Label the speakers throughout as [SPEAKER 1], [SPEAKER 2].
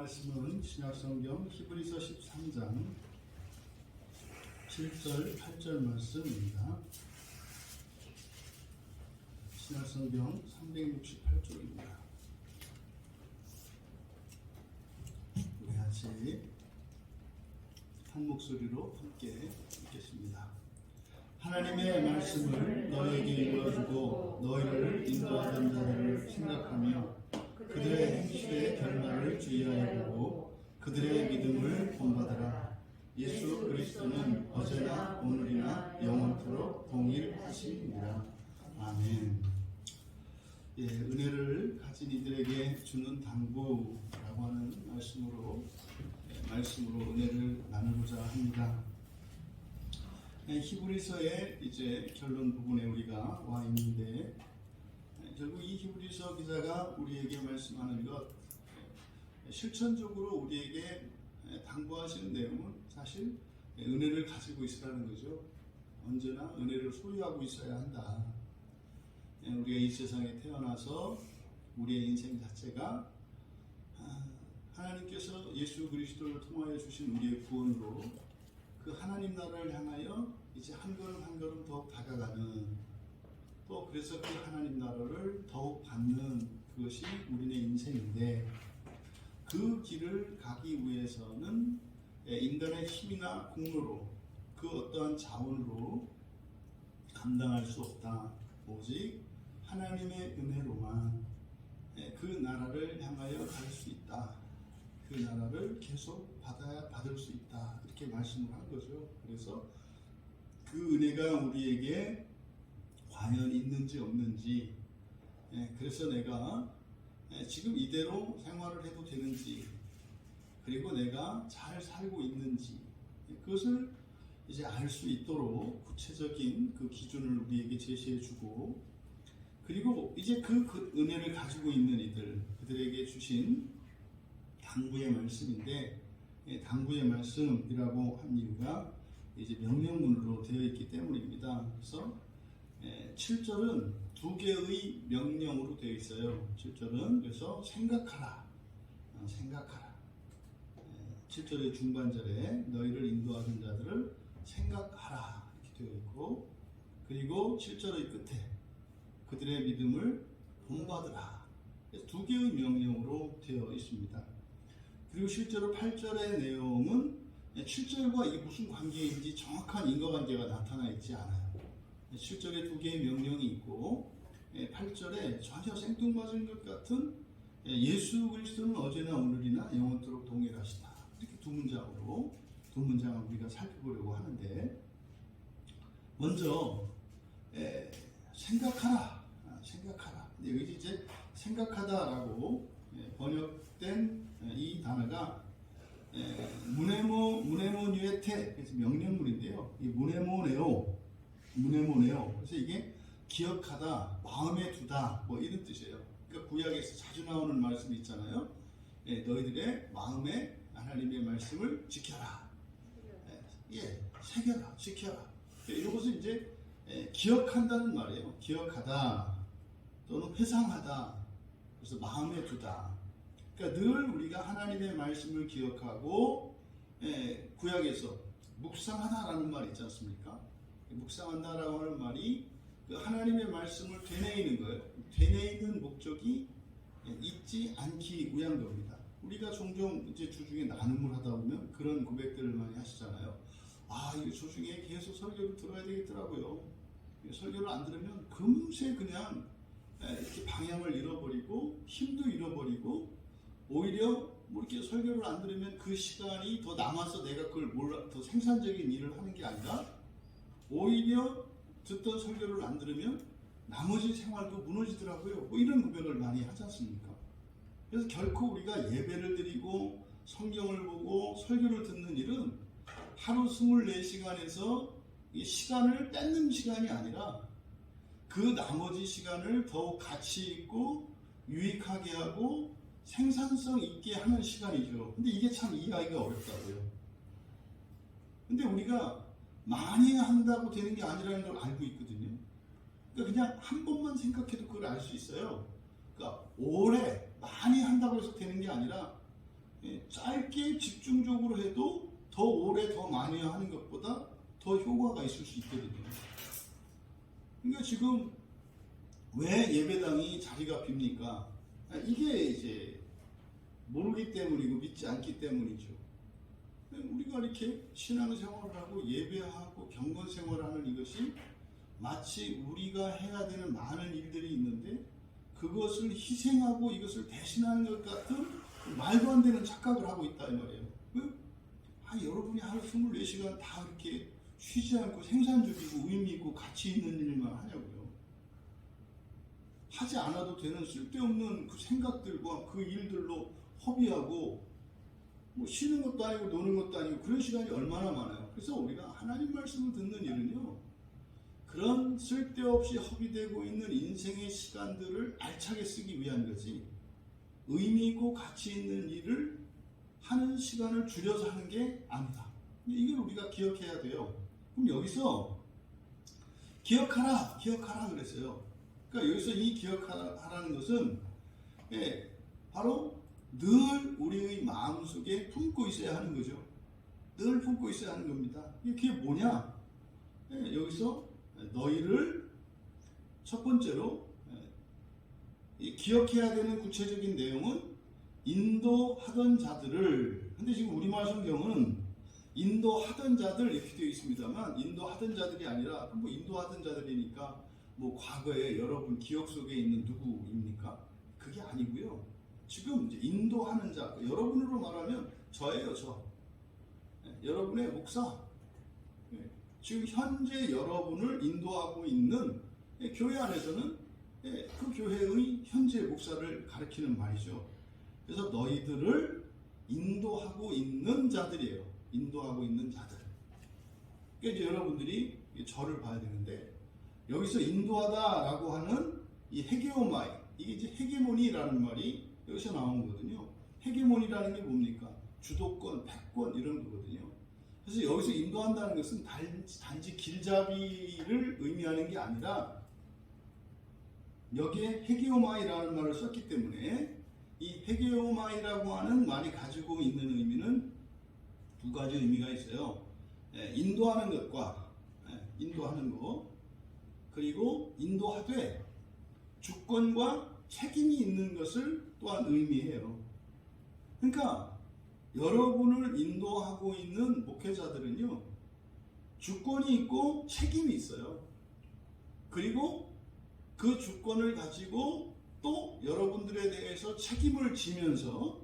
[SPEAKER 1] 말씀은 신약성경 히브리서 13장 7절 8절 말씀입니다. 신약성경 368쪽입니다. 우리 같이 한 목소리로 함께 읽겠습니다. 하나님의 말씀을 너에게 이루어주고 너희를 인도하던 자들을 생각하며 그들의 행실의 결말을 주의하여 보고 그들의 믿음을 본받아라. 예수 그리스도는 어제나 오늘이나 영원토록 동일하시니라. 아멘. 은혜를 가진 이들에게 주는 당부라고 하는 말씀으로 은혜를 나누고자 합니다. 히브리서의 이제 결론 부분에 우리가 와 있는데, 결국 이 히브리서 기자가 우리에게 말씀하는 것, 실천적으로 우리에게 당부하시는 내용은 사실 은혜를 가지고 있으라는 거죠. 언제나 은혜를 소유하고 있어야 한다. 우리가 이 세상에 태어나서 우리의 인생 자체가 하나님께서 예수 그리스도를 통하여 주신 우리의 구원으로 그 하나님 나라를 향하여 이제 한 걸음 한 걸음 더욱 다가가는, 또 그래서 그 하나님 나라를 더욱 받는 그것이 우리의 인생인데, 그 길을 가기 위해서는 인간의 힘이나 공로로, 그 어떠한 자원으로 감당할 수 없다. 오직 하나님의 은혜로만 그 나라를 향하여 갈 수 있다. 그 나라를 계속 받을 수 있다. 이렇게 말씀을 한 거죠. 그래서 그 은혜가 우리에게 과연 있는지 없는지, 그래서 내가 지금 이대로 생활을 해도 되는지, 그리고 내가 잘 살고 있는지, 그것을 이제 알 수 있도록 구체적인 그 기준을 우리에게 제시해 주고, 그리고 이제 그 은혜를 가지고 있는 그들에게 주신 당부의 말씀인데, 당부의 말씀이라고 한 이유가 이제 명령문으로 되어 있기 때문입니다. 그래서 7절은 두 개의 명령으로 되어 있어요. 7절은 그래서 생각하라. 7절의 중반절에 너희를 인도하던 자들을 생각하라 이렇게 되어 있고, 그리고 7절의 끝에 그들의 믿음을 본받으라. 두 개의 명령으로 되어 있습니다. 그리고 실제로 8절의 내용은 7절과 이게 무슨 관계인지 정확한 인과관계가 나타나 있지 않아요. 7절에 두 개의 명령이 있고 8절에 전혀 생뚱맞은 것 같은 예수 그리스도는 어제나 오늘이나 영원토록 동일하시다. 이렇게 두 문장을 우리가 살펴보려고 하는데, 먼저 생각하라. 근데 여기 이제 생각하다라고 번역된 이 단어가 무네모뉴에테, 그래서 명령문인데요. 이 무네모네오. 그래서 이게 기억하다, 마음에 두다, 뭐 이런 뜻이에요. 그러니까 구약에서 자주 나오는 말씀이 있잖아요. 너희들의 마음에 하나님의 말씀을 지켜라. 새겨라, 지켜라. 이것은 이제 기억한다는 말이에요. 기억하다 또는 회상하다. 그래서 마음에 두다. 그러니까 늘 우리가 하나님의 말씀을 기억하고, 구약에서 묵상하다라는 말이 있지 않습니까? 묵상한다라고 하는 말이 그 하나님의 말씀을 되뇌이는 거예요. 되뇌이는 목적이 잊지 않기 위한 겁니다. 우리가 종종 이제 주중에 나눔을 하다 보면 그런 고백들을 많이 하시잖아요. 이거 주중에 계속 설교를 들어야 되겠더라고요. 설교를 안 들으면 금세 그냥 이렇게 방향을 잃어버리고 힘도 잃어버리고, 오히려 뭐 이렇게 설교를 안 들으면 그 시간이 더 남아서 내가 그걸 더 생산적인 일을 하는 게 아니라, 오히려 듣던 설교를 안 들으면 나머지 생활도 무너지더라고요. 뭐 이런 고백을 많이 하지 않습니까? 그래서 결코 우리가 예배를 드리고 성경을 보고 설교를 듣는 일은 하루 24시간에서 이 시간을 뺏는 시간이 아니라 그 나머지 시간을 더욱 가치 있고 유익하게 하고 생산성 있게 하는 시간이죠. 근데 이게 참 이해하기가 어렵다고요. 근데 우리가 많이 한다고 되는 게 아니라는 걸 알고 있거든요. 그러니까 그냥 한 번만 생각해도 그걸 알 수 있어요. 그러니까 오래 많이 한다고 해서 되는 게 아니라 짧게 집중적으로 해도 더 오래 더 많이 하는 것보다 더 효과가 있을 수 있거든요. 그러니까 지금 왜 예배당이 자리가 빕니까? 이게 이제 모르기 때문이고 믿지 않기 때문이죠. 우리가 이렇게 신앙생활을 하고 예배하고 경건생활을 하는 이것이 마치 우리가 해야 되는 많은 일들이 있는데 그것을 희생하고 이것을 대신하는 것 같은 말도 안 되는 착각을 하고 있다 이 말이에요. 여러분이 하루 24시간 다 이렇게 쉬지 않고 생산적이고 의미 있고 가치 있는 일만 하냐고요. 하지 않아도 되는 쓸데없는 그 생각들과 그 일들로 허비하고 뭐 쉬는 것도 아니고 노는 것도 아니고 그런 시간이 얼마나 많아요. 그래서 우리가 하나님 말씀을 듣는 일은요, 그런 쓸데없이 허비되고 있는 인생의 시간들을 알차게 쓰기 위한 거지, 의미 있고 가치 있는 일을 하는 시간을 줄여서 하는 게 아니다. 이걸 우리가 기억해야 돼요. 그럼 여기서 기억하라 그랬어요. 그러니까 여기서 이 기억하라는 것은 바로 늘 우리의 마음속에 품고 있어야 하는 거죠. 늘 품고 있어야 하는 겁니다. 그게 뭐냐? 여기서 너희를 첫 번째로 기억해야 되는 구체적인 내용은 인도하던 자들을, 근데 지금 우리말 성경은 인도하던 자들 이렇게 되어 있습니다만 인도하던 자들이 아니라 뭐 인도하던 자들이니까 뭐 과거에 여러분 기억 속에 있는 누구입니까? 그게 아니고요. 지금 이제 인도하는 자, 여러분으로 말하면 저예요, 저. 여러분의 목사. 지금 현재 여러분을 인도하고 있는 교회 안에서는 그 교회의 현재 목사를 가리키는 말이죠. 그래서 너희들을 인도하고 있는 자들이에요. 인도하고 있는 자들. 그러니까 이제 여러분들이 저를 봐야 되는데 여기서 인도하다라고 하는 이 헤게오마이, 이게 이제 헤게모니라는 말이 여기서 나온 거거든요. 헤게모니라는 게 뭡니까? 주도권, 패권 이런 거거든요. 그래서 여기서 인도한다는 것은 단지 길잡이를 의미하는 게 아니라 여기에 헤게오마이라는 말을 썼기 때문에 이 헤게오마이라고 하는 말이 가지고 있는 의미는 두 가지 의미가 있어요. 인도하는 것과 인도하는 것, 그리고 인도하되 주권과 책임이 있는 것을 또한 의미해요. 그러니까 여러분을 인도하고 있는 목회자들은요, 주권이 있고 책임이 있어요. 그리고 그 주권을 가지고 또 여러분들에 대해서 책임을 지면서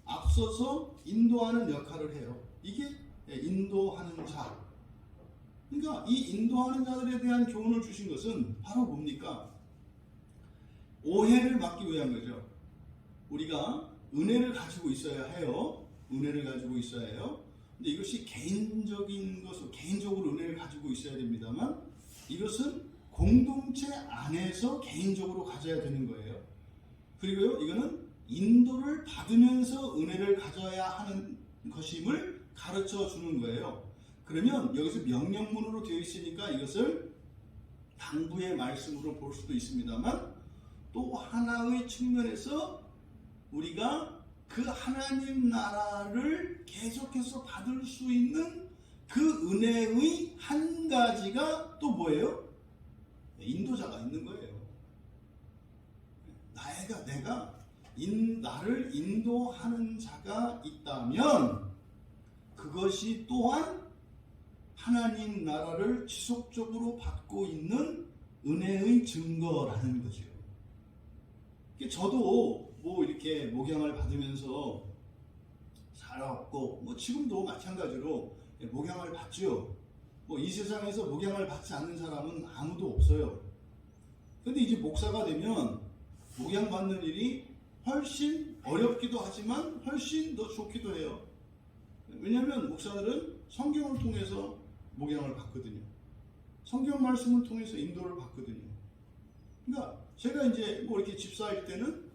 [SPEAKER 1] 앞서서 인도하는 역할을 해요. 이게 인도하는 자. 그러니까 이 인도하는 자들에 대한 교훈을 주신 것은 바로 뭡니까? 오해를 막기 위한 거죠. 우리가 은혜를 가지고 있어야 해요. 은혜를 가지고 있어야 해요. 근데 이것이 개인적인 것으로, 개인적으로 은혜를 가지고 있어야 됩니다만 이것은 공동체 안에서 개인적으로 가져야 되는 거예요. 그리고요, 이거는 인도를 받으면서 은혜를 가져야 하는 것임을 가르쳐 주는 거예요. 그러면 여기서 명령문으로 되어 있으니까 이것을 당부의 말씀으로 볼 수도 있습니다만 또 하나의 측면에서 우리가 그 하나님 나라를 계속해서 받을 수 있는 그 은혜의 한 가지가 또 뭐예요? 인도자가 있는 거예요. 내가 나를 인도하는 자가 있다면 그것이 또한 하나님 나라를 지속적으로 받고 있는 은혜의 증거라는 거죠. 저도 뭐 이렇게 목양을 받으면서 살아왔고, 뭐 지금도 마찬가지로 목양을 받죠. 뭐 이 세상에서 목양을 받지 않는 사람은 아무도 없어요. 근데 이제 목사가 되면 목양 받는 일이 훨씬 어렵기도 하지만 훨씬 더 좋기도 해요. 왜냐하면 목사들은 성경을 통해서 목양을 받거든요. 성경 말씀을 통해서 인도를 받거든요. 그러니까 제가 이제 뭐 이렇게 집사일 때는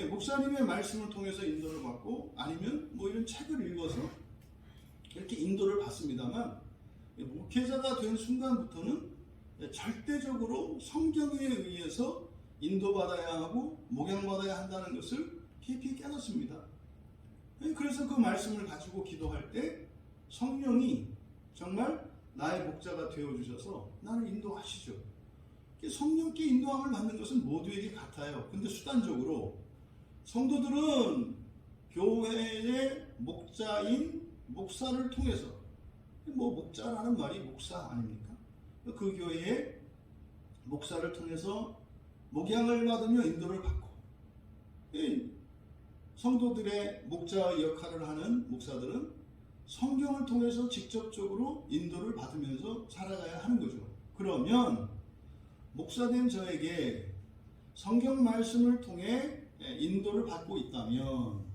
[SPEAKER 1] 목사님의 말씀을 통해서 인도를 받고 아니면 뭐 이런 책을 읽어서 이렇게 인도를 받습니다만 목회자가 된 순간부터는 절대적으로 성경에 의해서 인도받아야 하고 목양받아야 한다는 것을 깊이 깨닫습니다. 그래서 그 말씀을 가지고 기도할 때 성령이 정말 나의 목자가 되어주셔서 나를 인도하시죠. 성령께 인도함을 받는 것은 모두에게 같아요. 근데 수단적으로 성도들은 교회의 목자인 목사를 통해서, 목자라는 말이 목사 아닙니까? 그 교회의 목사를 통해서 목양을 받으며 인도를 받고, 성도들의 목자 역할을 하는 목사들은 성경을 통해서 직접적으로 인도를 받으면서 살아가야 하는 거죠. 그러면 목사된 저에게 성경 말씀을 통해 인도를 받고 있다면,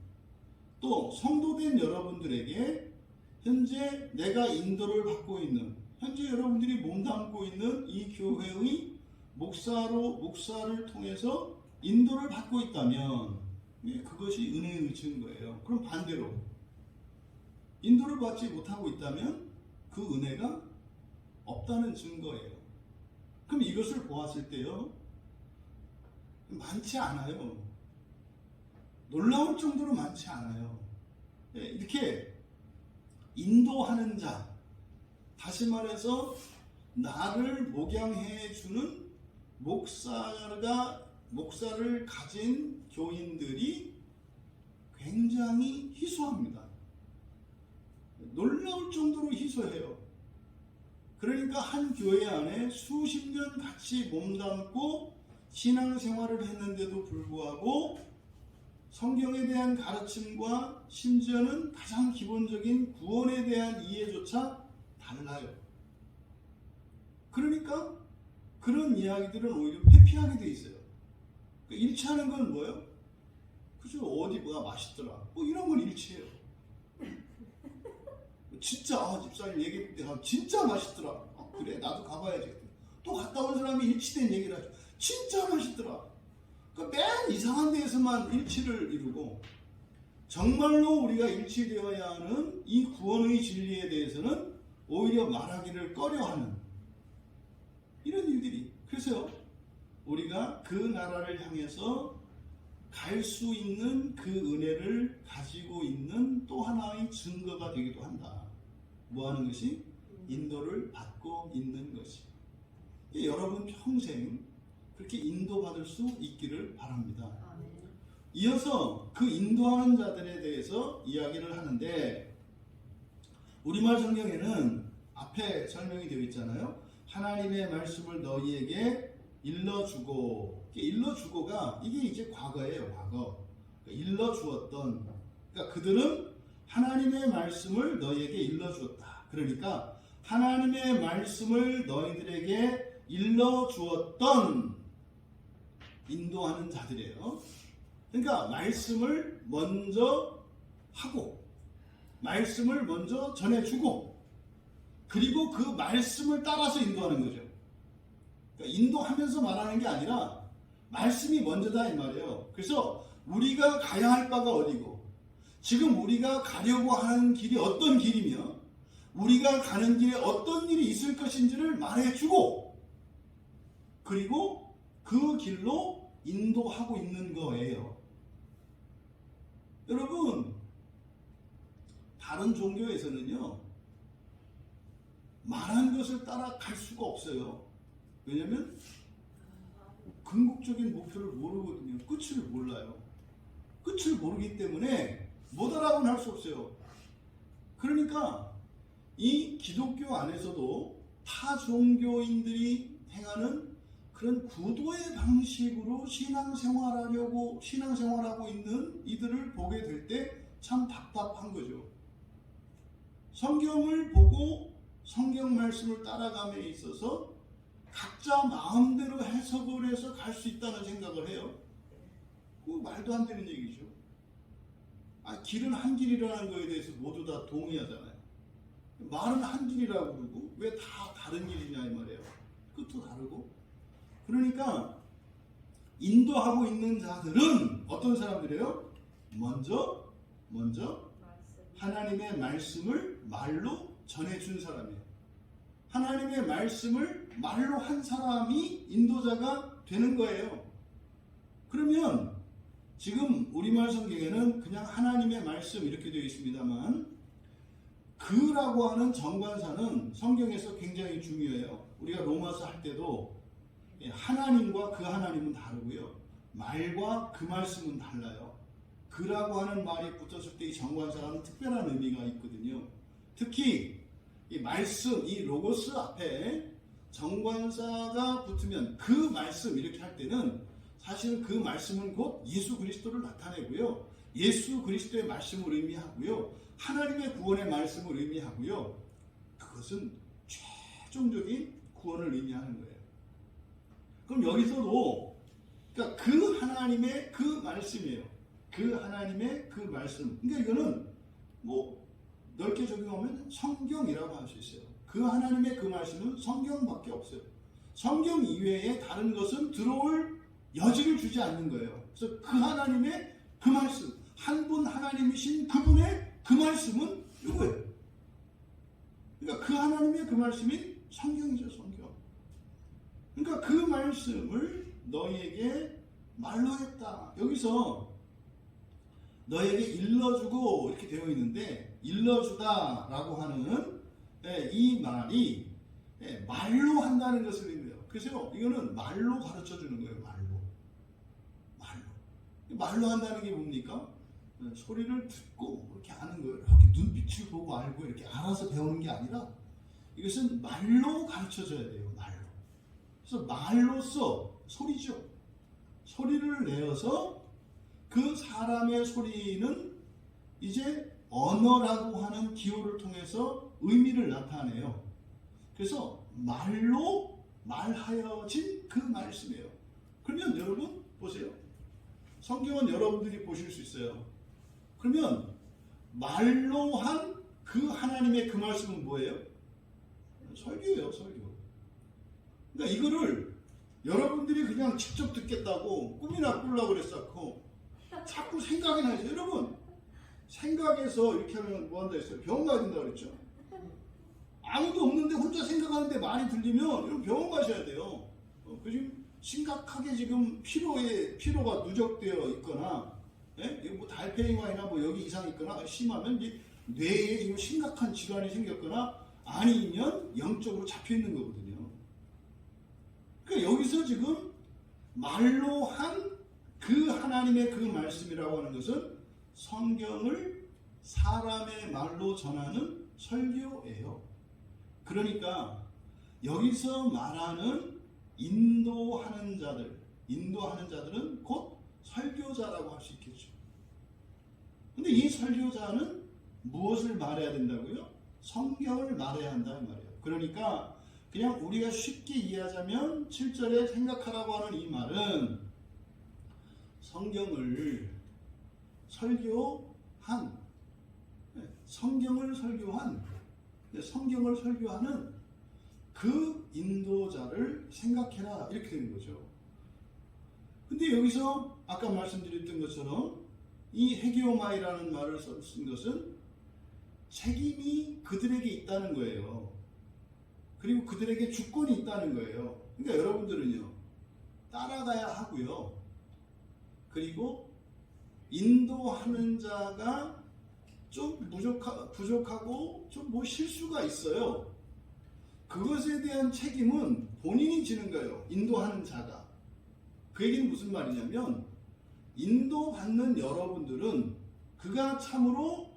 [SPEAKER 1] 또 성도된 여러분들에게 현재 내가 인도를 받고 있는, 현재 여러분들이 몸담고 있는 이 교회의 목사를 통해서 인도를 받고 있다면 그것이 은혜의 증거예요. 그럼 반대로 인도를 받지 못하고 있다면 그 은혜가 없다는 증거예요. 그럼 이것을 보았을 때요, 많지 않아요. 놀라울 정도로 많지 않아요. 이렇게 인도하는 자, 다시 말해서 나를 목양해 주는 목사를 가진 교인들이 굉장히 희소합니다. 놀라울 정도로 희소해요. 그러니까 한 교회 안에 수십 년 같이 몸담고 신앙생활을 했는데도 불구하고 성경에 대한 가르침과 심지어는 가장 기본적인 구원에 대한 이해조차 달라요. 그러니까 그런 이야기들은 오히려 회피하게 돼 있어요. 일치하는 건 뭐예요? 그죠? 어디 뭐가 맛있더라, 이런 건 일치해요. 진짜 집사님 얘기 때 진짜 맛있더라. 그래, 나도 가봐야지. 또 갔다 온 사람이 일치된 얘기를 하죠. 진짜 맛있더라. 맨 이상한 데에서만 일치를 이루고, 정말로 우리가 일치되어야 하는 이 구원의 진리에 대해서는 오히려 말하기를 꺼려하는 이런 일들이. 그래서 우리가 그 나라를 향해서 갈 수 있는 그 은혜를 가지고 있는 또 하나의 증거가 되기도 한다. 뭐 하는 것이? 인도를 받고 있는 것이. 여러분 평생 그렇게 인도받을 수 있기를 바랍니다. 이어서 그 인도하는 자들에 대해서 이야기를 하는데, 우리말 성경에는 앞에 설명이 되어 있잖아요. 하나님의 말씀을 너희에게 일러주고. 일러주고가 이게 이제 과거예요. 과거. 일러주었던, 그러니까 그들은 하나님의 말씀을 너희에게 일러주었다. 그러니까 하나님의 말씀을 너희들에게 일러주었던 인도하는 자들이에요. 그러니까 말씀을 먼저 하고, 말씀을 먼저 전해주고, 그리고 그 말씀을 따라서 인도하는 거죠. 그러니까 인도하면서 말하는 게 아니라 말씀이 먼저다 이 말이에요. 그래서 우리가 가야 할 바가 어디고, 지금 우리가 가려고 하는 길이 어떤 길이며, 우리가 가는 길에 어떤 일이 있을 것인지를 말해주고, 그리고 그 길로 인도하고 있는 거예요. 여러분, 다른 종교에서는요, 말한 것을 따라갈 수가 없어요. 왜냐하면 궁극적인 목표를 모르거든요. 끝을 몰라요. 끝을 모르기 때문에 뭐다라고는 할 수 없어요. 그러니까 이 기독교 안에서도 타 종교인들이 행하는 그런 구도의 방식으로 신앙생활하고 있는 이들을 보게 될 때 참 답답한 거죠. 성경을 보고 성경 말씀을 따라감에 있어서 각자 마음대로 해석을 해서 갈 수 있다는 생각을 해요. 그거 말도 안 되는 얘기죠. 길은 한 길이라는 거에 대해서 모두 다 동의하잖아요. 말은 한 길이라고 그러고 왜 다 다른 길이냐 이 말이에요. 끝도 다르고. 그러니까 인도하고 있는 자들은 어떤 사람들이에요? 먼저 하나님의 말씀을 말로 전해준 사람이에요. 하나님의 말씀을 말로 한 사람이 인도자가 되는 거예요. 그러면 지금 우리말 성경에는 그냥 하나님의 말씀 이렇게 되어 있습니다만 그라고 하는 정관사는 성경에서 굉장히 중요해요. 우리가 로마서 할 때도 하나님과 그 하나님은 다르고요. 말과 그 말씀은 달라요. 그라고 하는 말이 붙었을 때 이 정관사라는 특별한 의미가 있거든요. 특히 이 말씀, 이 로고스 앞에 정관사가 붙으면 그 말씀 이렇게 할 때는 사실은 그 말씀은 곧 예수 그리스도를 나타내고요. 예수 그리스도의 말씀을 의미하고요. 하나님의 구원의 말씀을 의미하고요. 그것은 최종적인 구원을 의미하는 거예요. 그럼 여기서도 그러니까 그 하나님의 그 말씀이에요. 그 하나님의 그 말씀. 그러니까 이거는 뭐 넓게 적용하면 성경이라고 할 수 있어요. 그 하나님의 그 말씀은 성경밖에 없어요. 성경 이외에 다른 것은 들어올 여지를 주지 않는 거예요. 그래서 그 하나님의 그 말씀, 한 분 하나님이신 그분의 그 말씀은 이거예요. 그러니까 그 하나님의 그 말씀이 성경이죠, 성경. 그러니까 그 말씀을 너희에게 말로 했다. 여기서 너에게 일러주고 이렇게 되어 있는데 일러주다라고 하는 이 말이 말로 한다는 것을 의미해요. 그래서 이거는 말로 가르쳐 주는 거예요. 말로 한다는 게 뭡니까? 소리를 듣고 이렇게 아는 거예요. 이렇게 눈빛을 보고 알고 이렇게 알아서 배우는 게 아니라 이것은 말로 가르쳐 줘야 돼요. 말로. 그래서 말로써 소리죠. 소리를 내어서 그 사람의 소리는 이제 언어라고 하는 기호를 통해서 의미를 나타내요. 그래서 말로 말하여진 그 말씀이에요. 그러면 여러분 보세요. 성경은 여러분들이 보실 수 있어요. 그러면 말로 한 그 하나님의 그 말씀은 뭐예요? 설교예요, 설교. 그러니까 이거를 여러분들이 그냥 직접 듣겠다고 꿈이나 꾸려고 그랬었고 자꾸 생각이 나죠. 여러분 생각해서 이렇게 하면 뭐 한다 했어요? 병원 가야 된다고 그랬죠. 아무도 없는데 혼자 생각하는데 말이 들리면 여러분 병원 가셔야 돼요. 지금 심각하게 지금 피로가 누적되어 있거나 이거 뭐 달팽이관이나 뭐 여기 이상이 있거나 심하면 이제 뇌에 지금 심각한 질환이 생겼거나 아니면 영적으로 잡혀 있는 거거든요. 그러니까 여기서 지금 말로 한 그 하나님의 그 말씀이라고 하는 것은 성경을 사람의 말로 전하는 설교예요. 그러니까 여기서 말하는 인도하는 자들은 곧 설교자라고 할 수 있겠죠. 근데 이 설교자는 무엇을 말해야 된다고요? 성경을 말해야 한다는 말이에요. 그러니까 그냥 우리가 쉽게 이해하자면 7절에 생각하라고 하는 이 말은 성경을 설교한 성경을 설교하는 그 인도자를 생각해라 이렇게 되는 거죠. 근데 여기서 아까 말씀드렸던 것처럼 이 헤게오마이라는 말을 쓴 것은 책임이 그들에게 있다는 거예요. 그리고 그들에게 주권이 있다는 거예요. 그러니까 여러분들은요 따라가야 하고요. 그리고 인도하는 자가 좀 부족하고 좀 뭐 실수가 있어요. 그것에 대한 책임은 본인이 지는 거예요. 인도하는 자가. 그 얘기는 무슨 말이냐면 인도받는 여러분들은 그가 참으로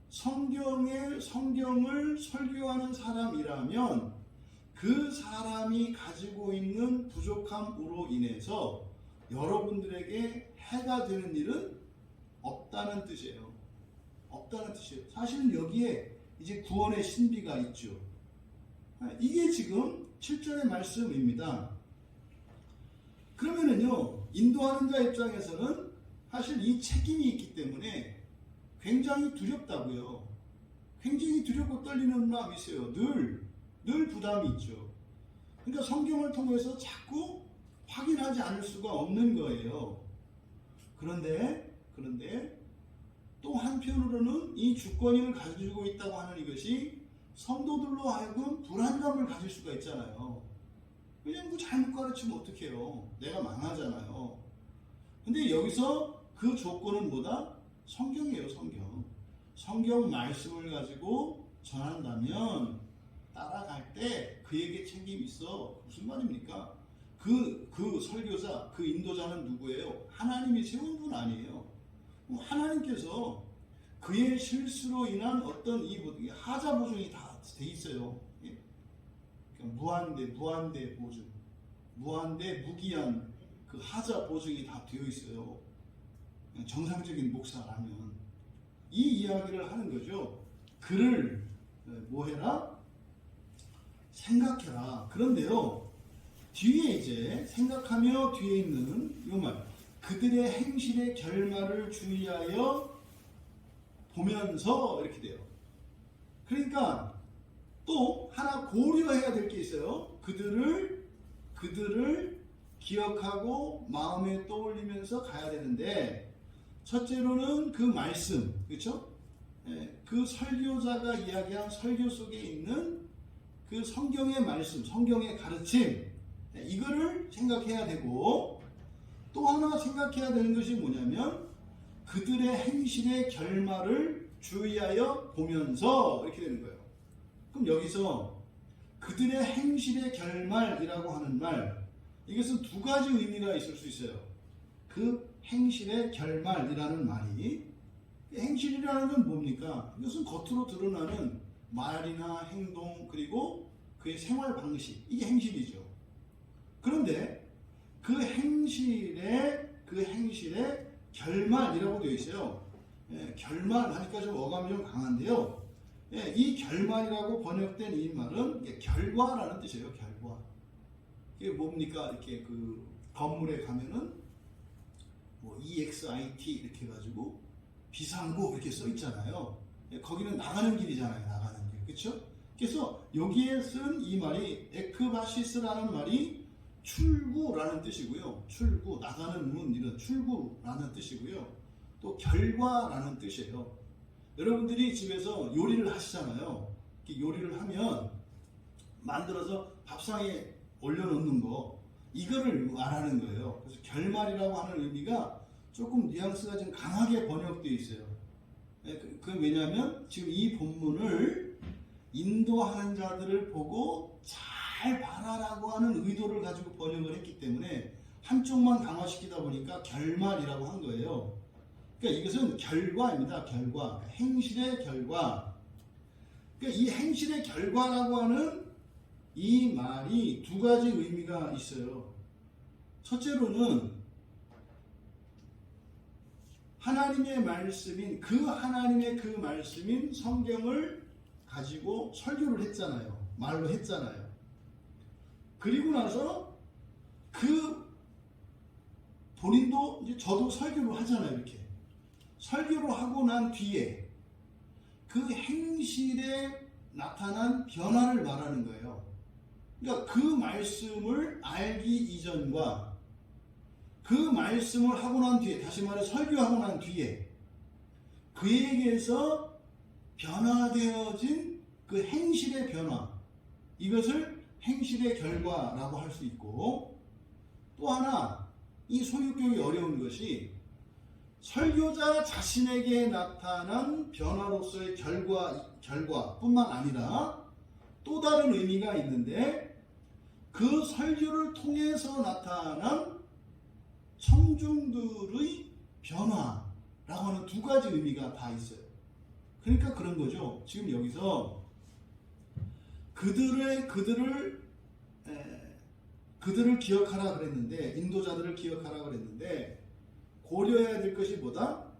[SPEAKER 1] 성경을 설교하는 사람이라면 그 사람이 가지고 있는 부족함으로 인해서 여러분들에게 해가 되는 일은 없다는 뜻이에요. 없다는 뜻이에요. 사실은 여기에 이제 구원의 신비가 있죠. 이게 지금 7절의 말씀입니다. 그러면은요, 인도하는 자 입장에서는 사실 이 책임이 있기 때문에 굉장히 두렵다고요. 굉장히 두렵고 떨리는 마음이 있어요. 늘 부담이 있죠. 그러니까 성경을 통해서 자꾸 확인하지 않을 수가 없는 거예요. 그런데 또 한편으로는 이 주권을 가지고 있다고 하는 이것이 성도들로 하여금 불안감을 가질 수가 있잖아요. 왜냐면 뭐 잘못 가르치면 어떡해요. 내가 망하잖아요. 근데 여기서 그 조건은 뭐다? 성경이에요, 성경. 성경 말씀을 가지고 전한다면 따라갈 때 그에게 책임이 있어. 무슨 말입니까? 그 설교자, 그 인도자는 누구예요? 하나님이 세운 분 아니에요. 하나님께서 그의 실수로 인한 어떤 이 하자 보증이 다 돼 있어요. 무한대 보증, 무한대 무기한 그 하자 보증이 다 되어 있어요. 정상적인 목사라면 이 이야기를 하는 거죠. 그를 뭐 해라? 생각해라. 그런데요, 뒤에 이제 생각하며 뒤에 있는 이 말, 그들의 행실의 결말을 주의하여 보면서 이렇게 돼요. 그러니까 또 하나 고려해야 될 게 있어요. 그들을 기억하고 마음에 떠올리면서 가야 되는데, 첫째로는 그 말씀, 그렇죠? 그 설교자가 이야기한 설교 속에 있는 그 성경의 말씀, 성경의 가르침, 이거를 생각해야 되고, 또 하나 생각해야 되는 것이 뭐냐면 그들의 행실의 결말을 주의하여 보면서 이렇게 되는 거예요. 그럼 여기서 그들의 행실의 결말이라고 하는 말, 이것은 두 가지 의미가 있을 수 있어요. 그 행실의 결말이라는 말이, 행실이라는 건 뭡니까? 이것은 겉으로 드러나는 말이나 행동, 그리고 그의 생활 방식, 이게 행실이죠. 그런데 그 행실의 결말이라고 되어 있어요. 결말 하니까 좀 어감이 좀 강한데요. 이 결말이라고 번역된 이 말은 결과라는 뜻이에요. 결과. 이게 뭡니까? 이렇게 그 건물에 가면은 뭐 EXIT 이렇게 해가지고 비상구 이렇게 써 있잖아요. 거기는 나가는 길이잖아요. 나가는 길. 그렇죠? 그래서 여기에 쓴 이 말이 에크바시스라는 말이 출구라는 뜻이고요. 출구, 나가는 문, 이런 출구라는 뜻이고요. 또 결과라는 뜻이에요. 여러분들이 집에서 요리를 하시잖아요. 요리를 하면 만들어서 밥상에 올려놓는 거, 이거를 말하는 거예요. 그래서 결말이라고 하는 의미가 조금 뉘앙스가 좀 강하게 번역되어 있어요. 왜냐하면 지금 이 본문을 인도하는 자들을 보고 잘 봐라라고 하는 의도를 가지고 번역을 했기 때문에 한쪽만 강화시키다 보니까 결말이라고 한 거예요. 그러니까 이것은 결과입니다. 결과. 행실의 결과. 그러니까 이 행실의 결과라고 하는 이 말이 두 가지 의미가 있어요. 첫째로는 하나님의 말씀인 하나님의 그 말씀인 성경을 가지고 설교를 했잖아요. 말로 했잖아요. 그리고 나서 본인도 이제 저도 설교를 하잖아요. 이렇게 설교를 하고 난 뒤에 그 행실에 나타난 변화를 말하는 거예요. 그러니까 그 말씀을 알기 이전과 그 말씀을 하고 난 뒤에, 다시 말해 설교하고 난 뒤에 그에게서 변화되어진 그 행실의 변화, 이것을 행실의 결과라고 할 수 있고, 또 하나 이 소유격이 어려운 것이 설교자 자신에게 나타난 변화로서의 결과뿐만 아니라 또 다른 의미가 있는데, 그 설교를 통해서 나타난 청중들의 변화라고 하는 두 가지 의미가 다 있어요. 그러니까 그런 거죠. 지금 여기서 그들을 기억하라 그랬는데, 인도자들을 기억하라 그랬는데, 고려해야 될 것이 뭐다?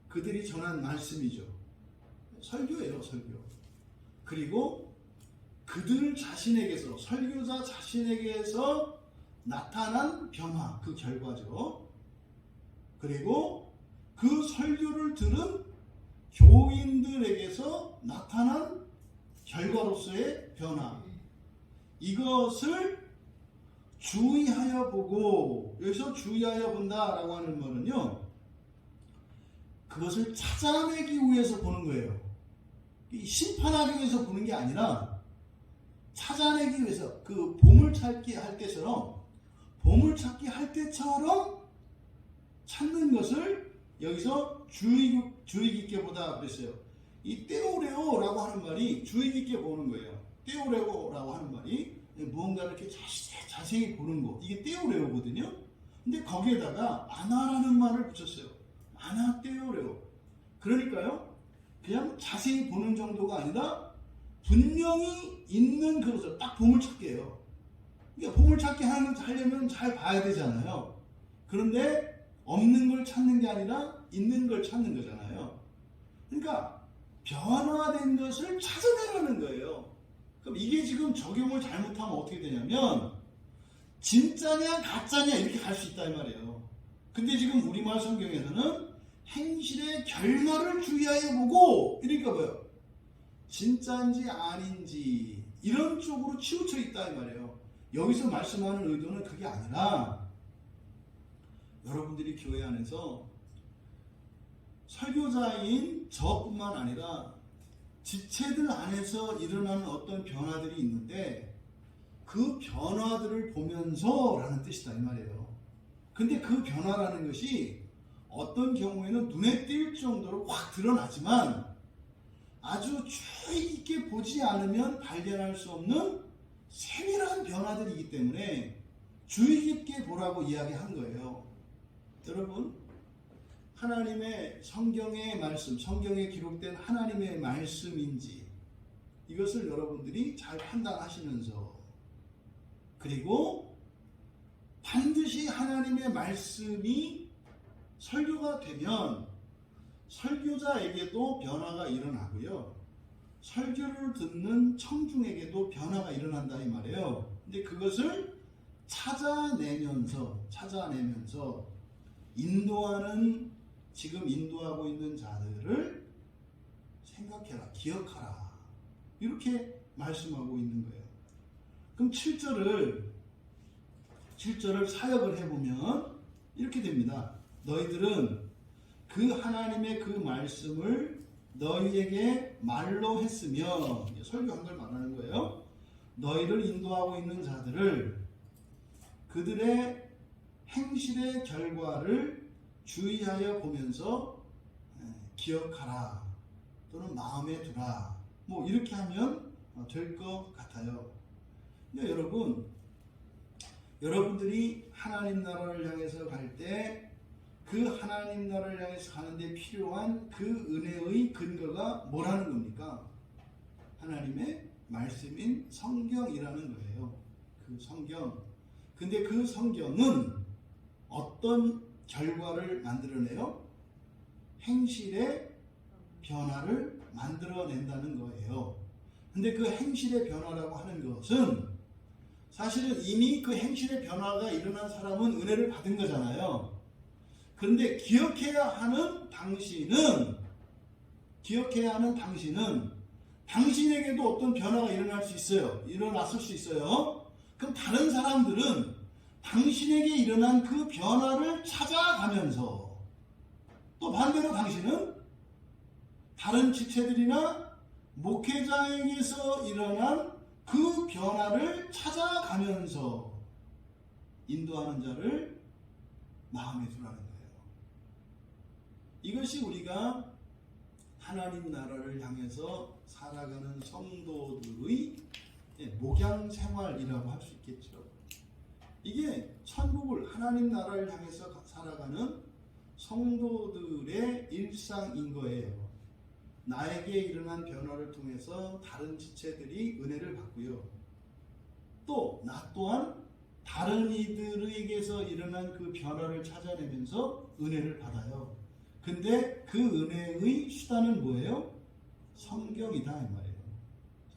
[SPEAKER 1] 그들이 전한 말씀이죠. 설교예요, 설교. 그리고 그들 자신에게서, 설교자 자신에게서 나타난 변화, 그 결과죠. 그리고 그 설교를 들은 교인들에게서 나타난 결과로서의 변화, 이것을 주의하여 보고, 여기서 주의하여 본다라고 하는 말은요, 그것을 찾아내기 위해서 보는 거예요. 심판하기 위해서 보는 게 아니라 찾아내기 위해서, 그 보물찾기 할 때처럼 찾는 것을 여기서 주의 깊게 보다 그랬어요. 이 떼오레오라고 하는 말이 주의 깊게 보는 거예요. 떼오레오라고 하는 말이 무언가를 이렇게 자세히 보는 거. 이게 떼오레오거든요. 근데 거기에다가 아나라는 말을 붙였어요. 아나 떼오레오. 그러니까요, 그냥 자세히 보는 정도가 아니라 분명히 있는 그것을 딱 보물찾기예요. 그러니까 보물찾기 하려면 잘 봐야 되잖아요. 그런데 없는 걸 찾는 게 아니라 있는 걸 찾는 거잖아요. 그러니까 변화된 것을 찾아내라는 거예요. 그럼 이게 지금 적용을 잘못하면 어떻게 되냐면 진짜냐 가짜냐 이렇게 갈 수 있다 이 말이에요. 근데 지금 우리말 성경에서는 행실의 결말을 주의하여 보고, 이러니까 뭐예요? 진짜인지 아닌지 이런 쪽으로 치우쳐 있다 이 말이에요. 여기서 말씀하는 의도는 그게 아니라 여러분들이 교회 안에서 설교자인 저뿐만 아니라 지체들 안에서 일어나는 어떤 변화들이 있는데 그 변화들을 보면서 라는 뜻이다 이 말이에요. 근데 그 변화라는 것이 어떤 경우에는 눈에 띌 정도로 확 드러나지만 아주 주의 깊게 보지 않으면 발견할 수 없는 세밀한 변화들이기 때문에 주의 깊게 보라고 이야기한 거예요. 여러분, 하나님의 성경의 말씀, 성경에 기록된 하나님의 말씀인지 이것을 여러분들이 잘 판단하시면서, 그리고 반드시 하나님의 말씀이 설교가 되면 설교자에게도 변화가 일어나고요, 설교를 듣는 청중에게도 변화가 일어난다 이 말이에요. 근데 그것을 찾아내면서 인도하는, 지금 인도하고 있는 자들을 생각해라, 기억하라, 이렇게 말씀하고 있는 거예요. 그럼 7절을 사역을 해보면 이렇게 됩니다. 너희들은 그 하나님의 그 말씀을 너희에게 말로 했으며, 설교한 걸 말하는 거예요. 너희를 인도하고 있는 자들을 그들의 행실의 결과를 주의하여 보면서 기억하라 또는 마음에 두라, 뭐 이렇게 하면 될 것 같아요. 근데 여러분들이 하나님 나라를 향해서 갈 때 그 하나님 나라를 향해서 가는데 필요한 그 은혜의 근거가 뭐라는 겁니까? 하나님의 말씀인 성경이라는 거예요. 그 성경. 근데 그 성경은 어떤 결과를 만들어내요? 행실의 변화를 만들어낸다는 거예요. 근데 그 행실의 변화라고 하는 것은 사실은 이미 그 행실의 변화가 일어난 사람은 은혜를 받은 거잖아요. 그런데 기억해야 하는 당신은 당신에게도 어떤 변화가 일어났을 수 있어요. 그럼 다른 사람들은 당신에게 일어난 그 변화를 찾아가면서, 또 반대로 당신은 다른 지체들이나 목회자에게서 일어난 그 변화를 찾아가면서 인도하는 자를 마음에 두라는 거예요. 이것이 우리가 하나님 나라를 향해서 살아가는 성도들의 목양 생활이라고 할 수 있겠죠. 이게 천국을, 하나님 나라를 향해서 살아가는 성도들의 일상인 거예요. 나에게 일어난 변화를 통해서 다른 지체들이 은혜를 받고요, 또 나 또한 다른 이들에게서 일어난 그 변화를 찾아내면서 은혜를 받아요. 근데 그 은혜의 수단은 뭐예요? 성경이다 이 말이에요.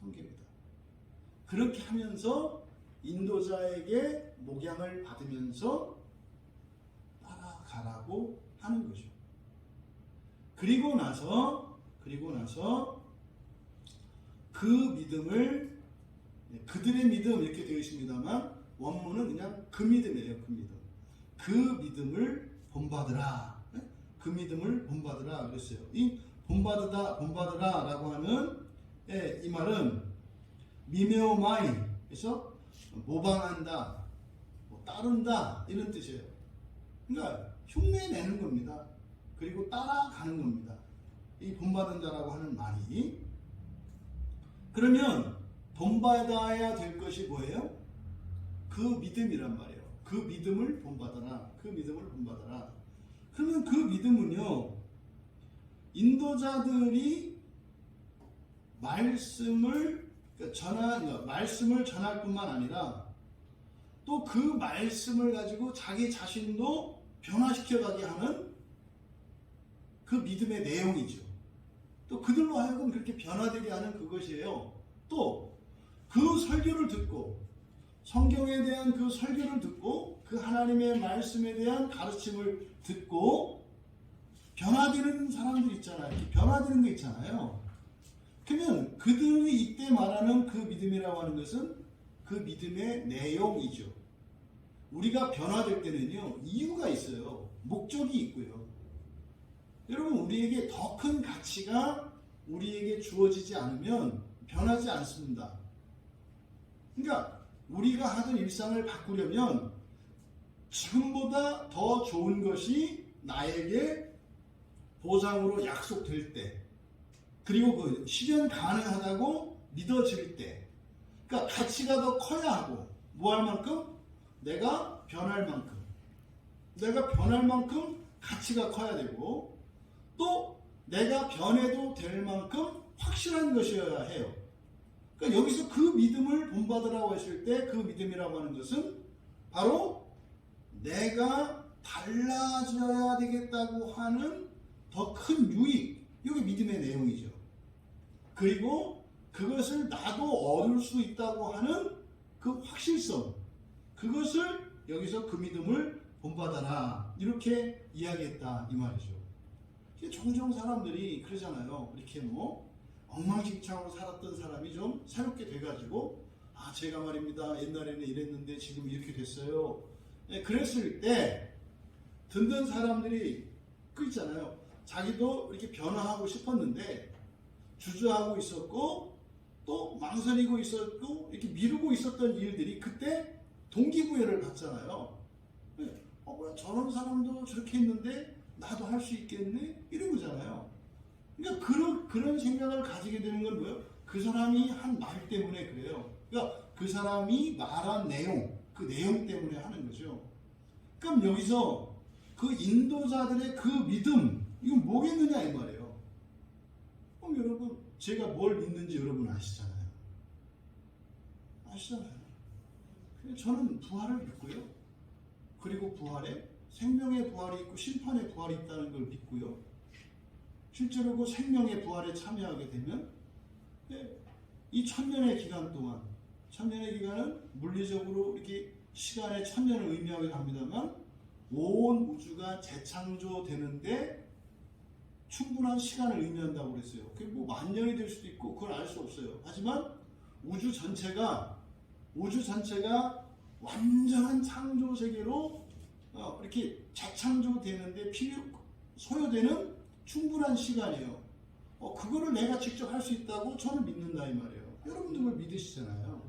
[SPEAKER 1] 성경이다. 그렇게 하면서 인도자에게 목양을 받으면서 따라가라고 하는 거죠. 그리고 나서 그 믿음을, 그들의 믿음 이렇게 되어 있습니다만 원문은 그냥 그 믿음이에요. 그 믿음을 본받으라. 그 믿음을 본받으라 그랬어요. 이 본받으라라고 하는 이 말은 미메오마이, 그래서 모방한다, 따른다 이런 뜻이에요. 그러니까 흉내내는 겁니다. 그리고 따라가는 겁니다. 이 본받은 자라고 하는 말이. 그러면 본받아야 될 것이 뭐예요? 그 믿음이란 말이에요. 그 믿음을 본받아라. 그 믿음을 본받아라. 그러면 그 믿음은요, 인도자들이 말씀을 전할 뿐만 아니라 또 그 말씀을 가지고 자기 자신도 변화시켜가게 하는 그 믿음의 내용이죠. 또 그들로 하여금 그렇게 변화되게 하는 그것이에요. 또 그 설교를 듣고, 성경에 대한 그 설교를 듣고, 그 하나님의 말씀에 대한 가르침을 듣고 변화되는 사람들 있잖아요. 이렇게 변화되는 거 있잖아요. 그러면 그들이 이때 말하는 그 믿음이라고 하는 것은 그 믿음의 내용이죠. 우리가 변화될 때는요, 이유가 있어요. 목적이 있고요. 여러분, 우리에게 더 큰 가치가 우리에게 주어지지 않으면 변하지 않습니다. 그러니까 우리가 하던 일상을 바꾸려면 지금보다 더 좋은 것이 나에게 보상으로 약속될 때, 그리고 그 실현 가능하다고 믿어질 때, 그러니까 가치가 더 커야 하고, 뭐 할 만큼? 내가 변할 만큼 가치가 커야 되고, 또 내가 변해도 될 만큼 확실한 것이어야 해요. 그러니까 여기서 그 믿음을 본받으라고 했을 때 그 믿음이라고 하는 것은 바로 내가 달라져야 되겠다고 하는 더 큰 유익, 이게 믿음의 내용이죠. 그리고 그것을 나도 얻을 수 있다고 하는 그 확실성, 그것을 여기서 그 믿음을 본받아라, 이렇게 이야기했다 이 말이죠. 종종 사람들이 그러잖아요. 이렇게 뭐 엉망진창으로 살았던 사람이 좀 새롭게 돼가지고, 아, 제가 말입니다, 옛날에는 이랬는데 지금 이렇게 됐어요. 그랬을 때 듣는 사람들이 그 있잖아요. 자기도 이렇게 변화하고 싶었는데 주저하고 있었고, 또 망설이고 있었고, 이렇게 미루고 있었던 일들이 그때 동기부여를 받잖아요. 뭐야, 저런 사람도 저렇게 했는데 나도 할 수 있겠네? 이런 거잖아요. 그러니까 그런 생각을 가지게 되는 건 뭐예요? 그 사람이 한 말 때문에 그래요. 그러니까 그 사람이 말한 내용, 그 내용 때문에 하는 거죠. 그럼 여기서 그 인도자들의 그 믿음, 이건 뭐겠느냐 이 말이에요. 그럼 여러분, 제가 뭘 믿는지 여러분 아시잖아요. 저는 부활을 믿고요. 그리고 부활에 생명의 부활이 있고 심판의 부활이 있다는 걸 믿고요. 실제로 그 생명의 부활에 참여하게 되면 이 1000년의 기간 동안, 1000년의 기간은 물리적으로 이렇게 시간의 1000년을 의미하기도 합니다만, 온 우주가 재창조되는데 충분한 시간을 의미한다고 그랬어요. 그게 뭐 만년이 될 수도 있고 그걸 알 수 없어요. 하지만 우주 전체가 완전한 창조 세계로 이렇게 재창조되는데 소요되는 충분한 시간이에요. 그거를 내가 직접 할 수 있다고 저는 믿는다 이 말이에요. 여러분도 그걸 믿으시잖아요.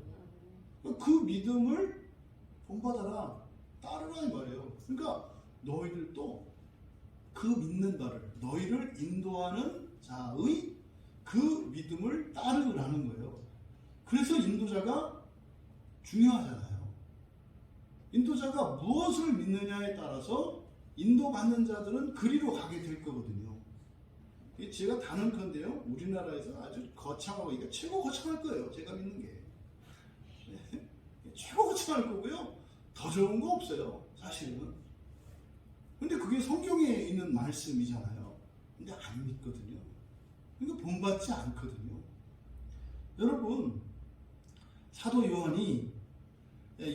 [SPEAKER 1] 그 믿음을 본받아라, 따르라 이 말이에요. 그러니까 너희들도 그 믿는 바를, 너희를 인도하는 자의 그 믿음을 따르라는 거예요. 그래서 인도자가 중요하잖아요. 인도자가 무엇을 믿느냐에 따라서 인도받는 자들은 그리로 가게 될 거거든요. 제가 단언컨대요, 우리나라에서 아주 거창하고, 이게 최고 거창할 거예요. 제가 믿는 게 최고 거창할 거고요. 더 좋은 거 없어요, 사실은. 근데 그게 성경에 있는 말씀이잖아요. 근데 안 믿거든요. 그러니까 본받지 않거든요. 여러분, 사도 요한이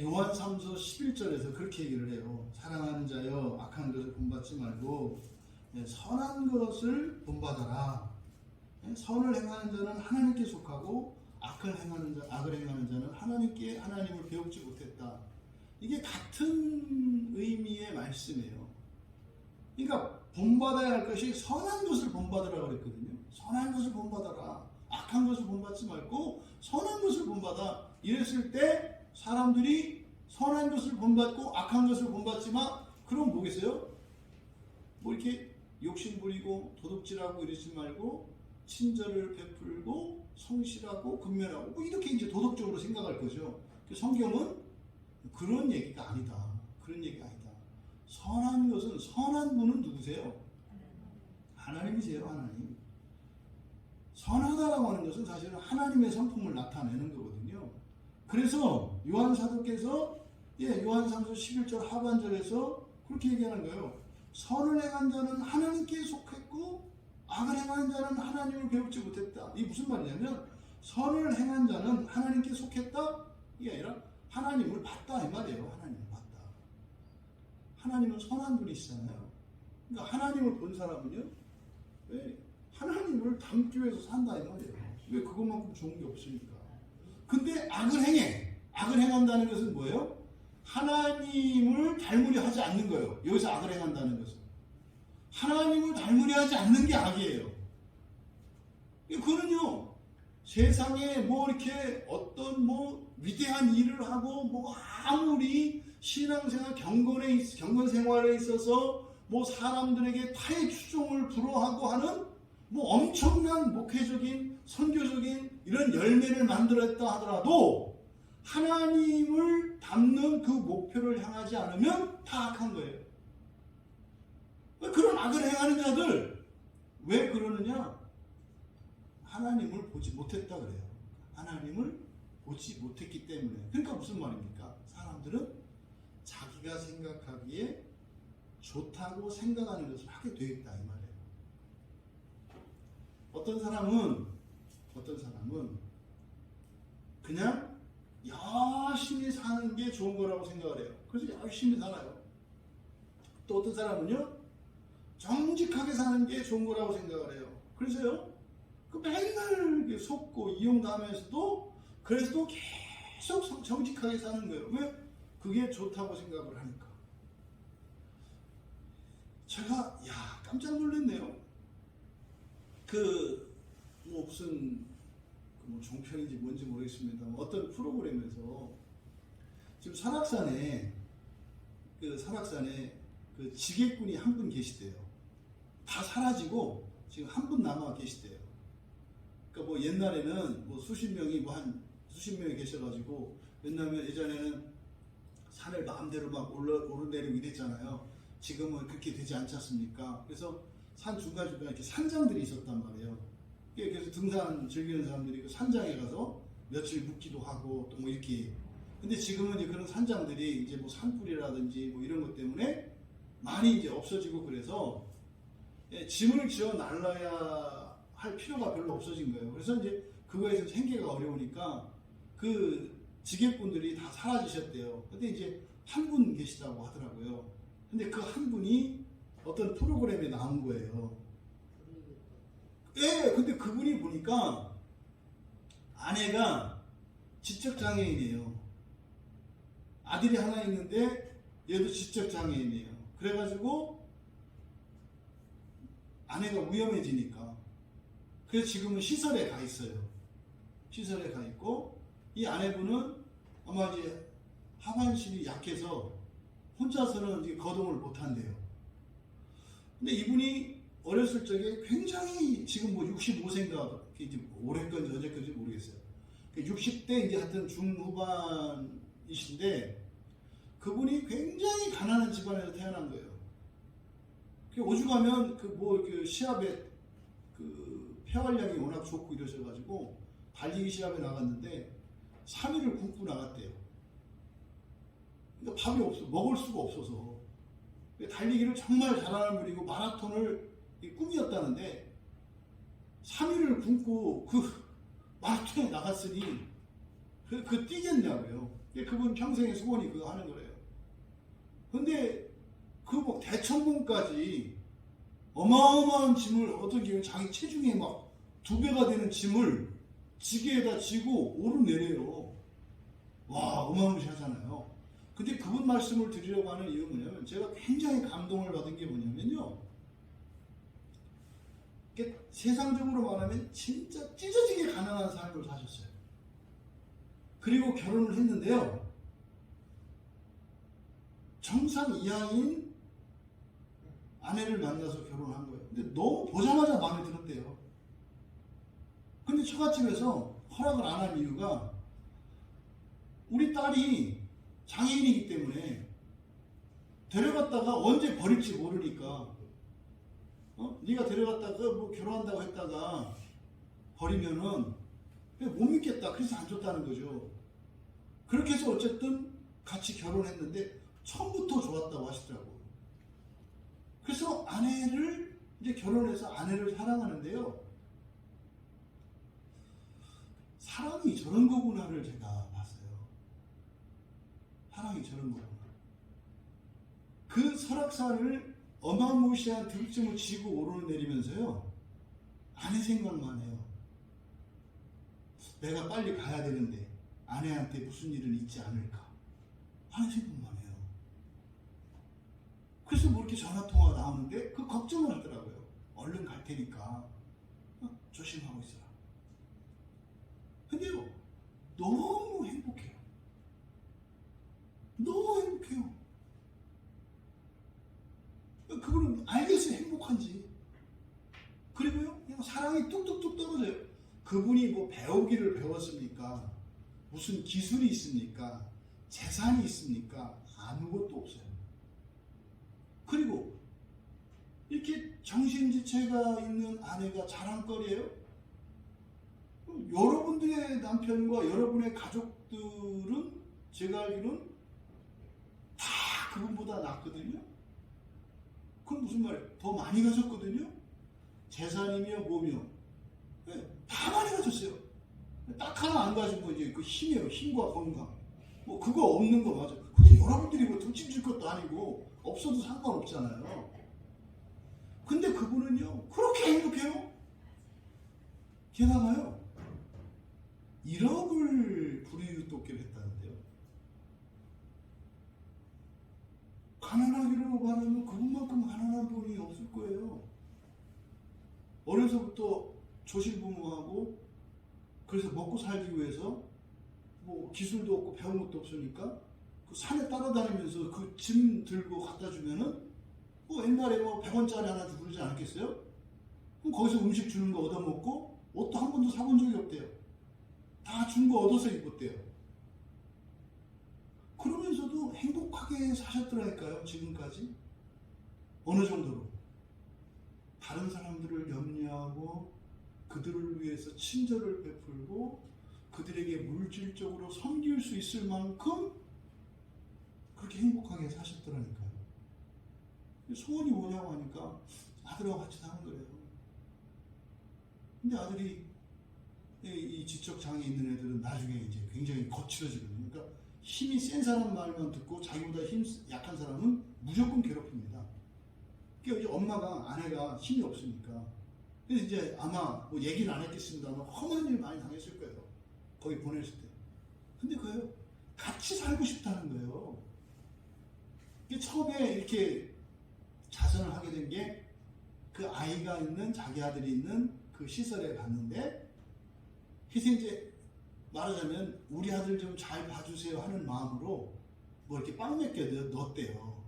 [SPEAKER 1] 요한 3서 11절에서 그렇게 얘기를 해요. 사랑하는 자여, 악한 것을 본받지 말고 선한 것을 본받아라. 선을 행하는 자는 하나님께 속하고 악을 행하는 자는 하나님을 배우지 못했다. 이게 같은 의미의 말씀이에요. 그러니까 본받아야 할 것이 선한 것을 본받으라고 그랬거든요. 선한 것을 본받아라. 악한 것을 본받지 말고 선한 것을 본받아. 이랬을 때 사람들이 선한 것을 본받고 악한 것을 본받지 마. 그럼 뭐겠어요? 뭐 이렇게 욕심 부리고 도둑질하고 이러지 말고 친절을 베풀고 성실하고 근면하고 뭐 이렇게 이제 도덕적으로 생각할 거죠. 성경은 그런 얘기가 아니다. 그런 얘기가 아니다. 선한 것은 선한 분은 누구세요? 하나님이세요. 하나님. 선하다라고 하는 것은 사실은 하나님의 성품을 나타내는 거거든요. 그래서 요한사도께서 요한삼서 11절 하반절에서 그렇게 얘기하는 거예요. 선을 행한 자는 하나님께 속했고 악을 행한 자는 하나님을 배우지 못했다. 이게 무슨 말이냐면 선을 행한 자는 하나님께 속했다? 이게 아니라 하나님을 봤다 이 말이에요. 하나님을 봤다. 하나님은 선한 분이시잖아요. 그러니까 하나님을 본 사람은요. 왜? 하나님을 담기 위해서 산다 이 말이에요. 왜 그것만큼 좋은 게 없으니까. 근데 악을 행해. 악을 행한다는 것은 뭐예요? 하나님을 닮으려 하지 않는 거예요. 여기서 악을 행한다는 것은. 하나님을 닮으려 하지 않는 게 악이에요. 그거는요, 세상에 뭐 이렇게 어떤 뭐 위대한 일을 하고 뭐 아무리 신앙생활 경건 생활에 있어서 뭐 사람들에게 타의 추종을 불허하고 하는 뭐 엄청난 목회적인 선교적인 이런 열매를 만들었다 하더라도 하나님을 닮는 그 목표를 향하지 않으면 다 악한 거예요. 그런 악을 행하는 자들 왜 그러느냐? 하나님을 보지 못했다 그래요. 하나님을 보지 못했기 때문에. 그러니까 무슨 말입니까? 사람들은 자기가 생각하기에 좋다고 생각하는 것을 하게 되어 있다 이 말이에요. 어떤 사람은 그냥 열심히 사는 게 좋은 거라고 생각을 해요. 그래서 열심히 살아요. 또 어떤 사람은요, 정직하게 사는 게 좋은 거라고 생각을 해요. 그래서요, 그 맨날 속고 이용당하면서도 그래서도 계속 정직하게 사는 거예요. 왜? 그게 좋다고 생각을 하니까. 제가 깜짝 놀랐네요. 뭐 무슨 뭐 종편인지 뭔지 모르겠습니다. 어떤 프로그램에서 지금 설악산에 그 지게꾼이 한 분 계시대요. 다 사라지고 지금 한 분 남아 계시대요. 그러니까 뭐 옛날에는 뭐 수십 명이 계셔가지고 왜냐면 예전에는 산을 마음대로 막 오르내리고 이랬잖아요. 지금은 그렇게 되지 않지 않습니까? 그래서 산 중간중간 이렇게 산장들이 있었단 말이에요. 그래서 등산 즐기는 사람들이 그 산장에 가서 며칠 묵기도 하고 또 뭐 이렇게. 근데 지금은 이제 그런 산장들이 이제 뭐 산불이라든지 뭐 이런 것 때문에 많이 이제 없어지고 그래서 짐을 지어 날라야 할 필요가 별로 없어진 거예요. 그래서 이제 그거에서 생계가 어려우니까 그 지객분들이 다 사라지셨대요. 근데 이제 한 분 계시다고 하더라고요. 근데 그 한 분이 어떤 프로그램에 나온 거예요. 근데 그분이 보니까 아내가 지적장애인이에요. 아들이 하나 있는데 얘도 지적장애인이에요. 그래가지고 아내가 위험해지니까 그래서 지금은 시설에 가 있어요. 시설에 가 있고 이 아내분은 아마 이제 하반신이 약해서 혼자서는 이제 거동을 못한대요. 근데 이분이 어렸을 적에 굉장히 지금 뭐 65세인가 이제 올해 건지 어제 건지 모르겠어요. 60대 이제 하여튼 중후반이신데 그분이 굉장히 가난한 집안에서 태어난 거예요. 오죽하면 그 시합에 그 폐활량이 워낙 좋고 이러셔가지고 달리기 시합에 나갔는데 3일을 굶고 나갔대요. 그러니까 밥이 없어, 먹을 수가 없어서. 달리기를 정말 잘하는 분이고 마라톤을 꿈이었다는데 3일을 굶고 그 마라톤에 나갔으니 그 뛰겠냐고요. 그분 평생의 소원이 그거 하는 거래요. 근데 그 뭐 대천봉까지 어마어마한 짐을 어떤 경우 자기 체중에 막 2배가 되는 짐을 지게에다 지고 오르내려요. 와, 어마무시하잖아요. 근데 그분 말씀을 드리려고 하는 이유는 뭐냐면 제가 굉장히 감동을 받은 게 뭐냐면요. 세상적으로 말하면 진짜 찢어지게 가난한 삶을 사셨어요. 그리고 결혼을 했는데요. 정상 이하인 아내를 만나서 결혼한 거예요. 근데 너무 보자마자 마음에 들었대요. 근데 처갓집에서 허락을 안 한 이유가 우리 딸이 장애인이기 때문에 데려갔다가 언제 버릴지 모르니까 네가 데려갔다가 뭐 결혼한다고 했다가 버리면은 못 믿겠다. 그래서 안 줬다는 거죠. 그렇게 해서 어쨌든 같이 결혼했는데 처음부터 좋았다고 하시더라고요. 그래서 아내를 이제 결혼해서 아내를 사랑하는데요. 사랑이 저런 거구나를 제가 봤어요. 사랑이 저런 거구나. 그 설악산을 어마무시한 들짐을 지고 오르내리면서요. 아내 생각만 해요. 내가 빨리 가야 되는데 아내한테 무슨 일은 있지 않을까. 아내 생각만 해요. 그래서 뭐 이렇게 전화통화가 나오는데 그 걱정을 하더라고요. 얼른 갈 테니까 조심하고 있어라. 근데요, 너무 행복해요. 너무 행복해요. 그분은 알겠어요, 행복한지. 그리고요, 그냥 사랑이 뚝뚝뚝 떨어져요. 그분이 뭐 배우기를 배웠습니까? 무슨 기술이 있습니까? 재산이 있습니까? 아무것도 없어요. 그리고 이렇게 정신지체가 있는 아내가 자랑거리예요? 여러분들의 남편과 여러분의 가족들은 제가 알기로는 다 그분보다 낫거든요. 그럼 무슨 말이에요? 더 많이 가졌거든요. 재산이며 뭐며 다 많이 가졌어요. 딱 하나 안 가진 거 이제 그 힘이에요. 힘과 건강. 뭐 그거 없는 거 맞아. 근데 여러분들이 뭐 등짐 질 것도 아니고 없어도 상관없잖아요. 근데 그분은요 그렇게 행복해요. 게다가요 1억을 불이웃돕기를 했다는데요. 가난하기로 말하면 그분만큼 가난한 분이 없을 거예요. 어려서부터 조실부모하고 그래서 먹고 살기 위해서 뭐 기술도 없고 배운 것도 없으니까 그 산에 따라다니면서 그 짐 들고 갖다 주면은 뭐 옛날에 뭐 100원짜리 하나 주고 그러지 않았겠어요? 그럼 거기서 음식 주는 거 얻어먹고 옷도 한 번도 사본 적이 없대요. 다 준 거 얻어서 입었대요. 그러면서도 행복하게 사셨더라니까요. 지금까지. 어느 정도로. 다른 사람들을 염려하고 그들을 위해서 친절을 베풀고 그들에게 물질적으로 섬길 수 있을 만큼 그렇게 행복하게 사셨더라니까요. 소원이 뭐냐고 하니까 아들하고 같이 사는 거예요. 근데 아들이 이 지적 장애 있는 애들은 나중에 이제 굉장히 거칠어지거든요. 그러니까 힘이 센 사람 말만 듣고 자기보다 힘 약한 사람은 무조건 괴롭힙니다. 그러니까 이제 엄마가 아내가 힘이 없으니까 그래서 이제 아마 뭐 얘기는 안 했겠습니다만 험한 일 많이 당했을 거예요. 거기 보냈을 때. 근데 그요 같이 살고 싶다는 거예요. 처음에 이렇게 자선을 하게 된 게 그 아이가 있는 자기 아들이 있는 그 시설에 갔는데 그래서 이제 말하자면 우리 아들 좀 잘 봐주세요 하는 마음으로 뭐 이렇게 빵 몇 개 넣었대요.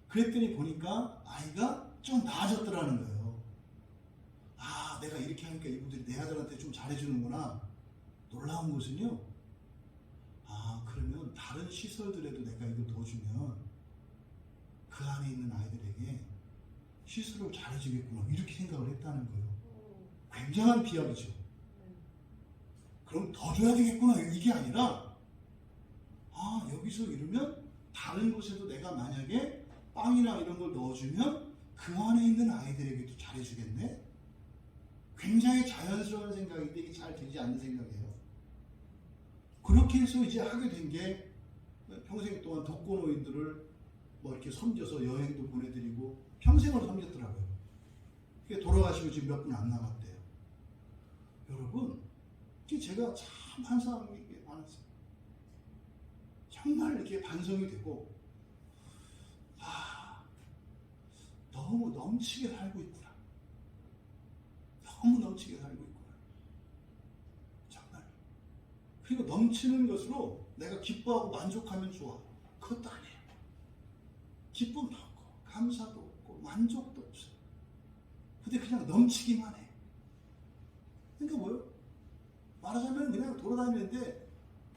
[SPEAKER 1] 그랬더니 보니까 아이가 좀 나아졌더라는 거예요. 아, 내가 이렇게 하니까 이분들이 내 아들한테 좀 잘해주는구나. 놀라운 것은요. 아, 그러면 다른 시설들에도 내가 이거 넣어주면 그 안에 있는 아이들에게 시설을 잘해주겠구나. 이렇게 생각을 했다는 거예요. 굉장한 비약이죠. 그럼 더 줘야 되겠구나. 이게 아니라 아, 여기서 이러면 다른 곳에도 내가 만약에 빵이나 이런 걸 넣어주면 그 안에 있는 아이들에게도 잘해주겠네. 굉장히 자연스러운 생각인데 이게 잘 되지 않는 생각이에요. 그렇게 해서 이제 하게 된 게 평생 동안 독거노인들을 뭐 이렇게 섬겨서 여행도 보내드리고 평생을 섬겼더라고요. 그게 돌아가시고 지금 몇 분 안 남았대요. 여러분, 제가 참 환상이 많았어요. 정말 이렇게 반성이 되고, 아, 너무 넘치게 살고 있구나. 너무 넘치게 살고 있구나. 정말. 그리고 넘치는 것으로 내가 기뻐하고 만족하면 좋아. 그것도 아니에요. 기쁨도 없고, 감사도 없고, 만족도 없어. 근데 그냥 넘치기만 해. 그러니까 뭐요? 말하자면 그냥 돌아다니는데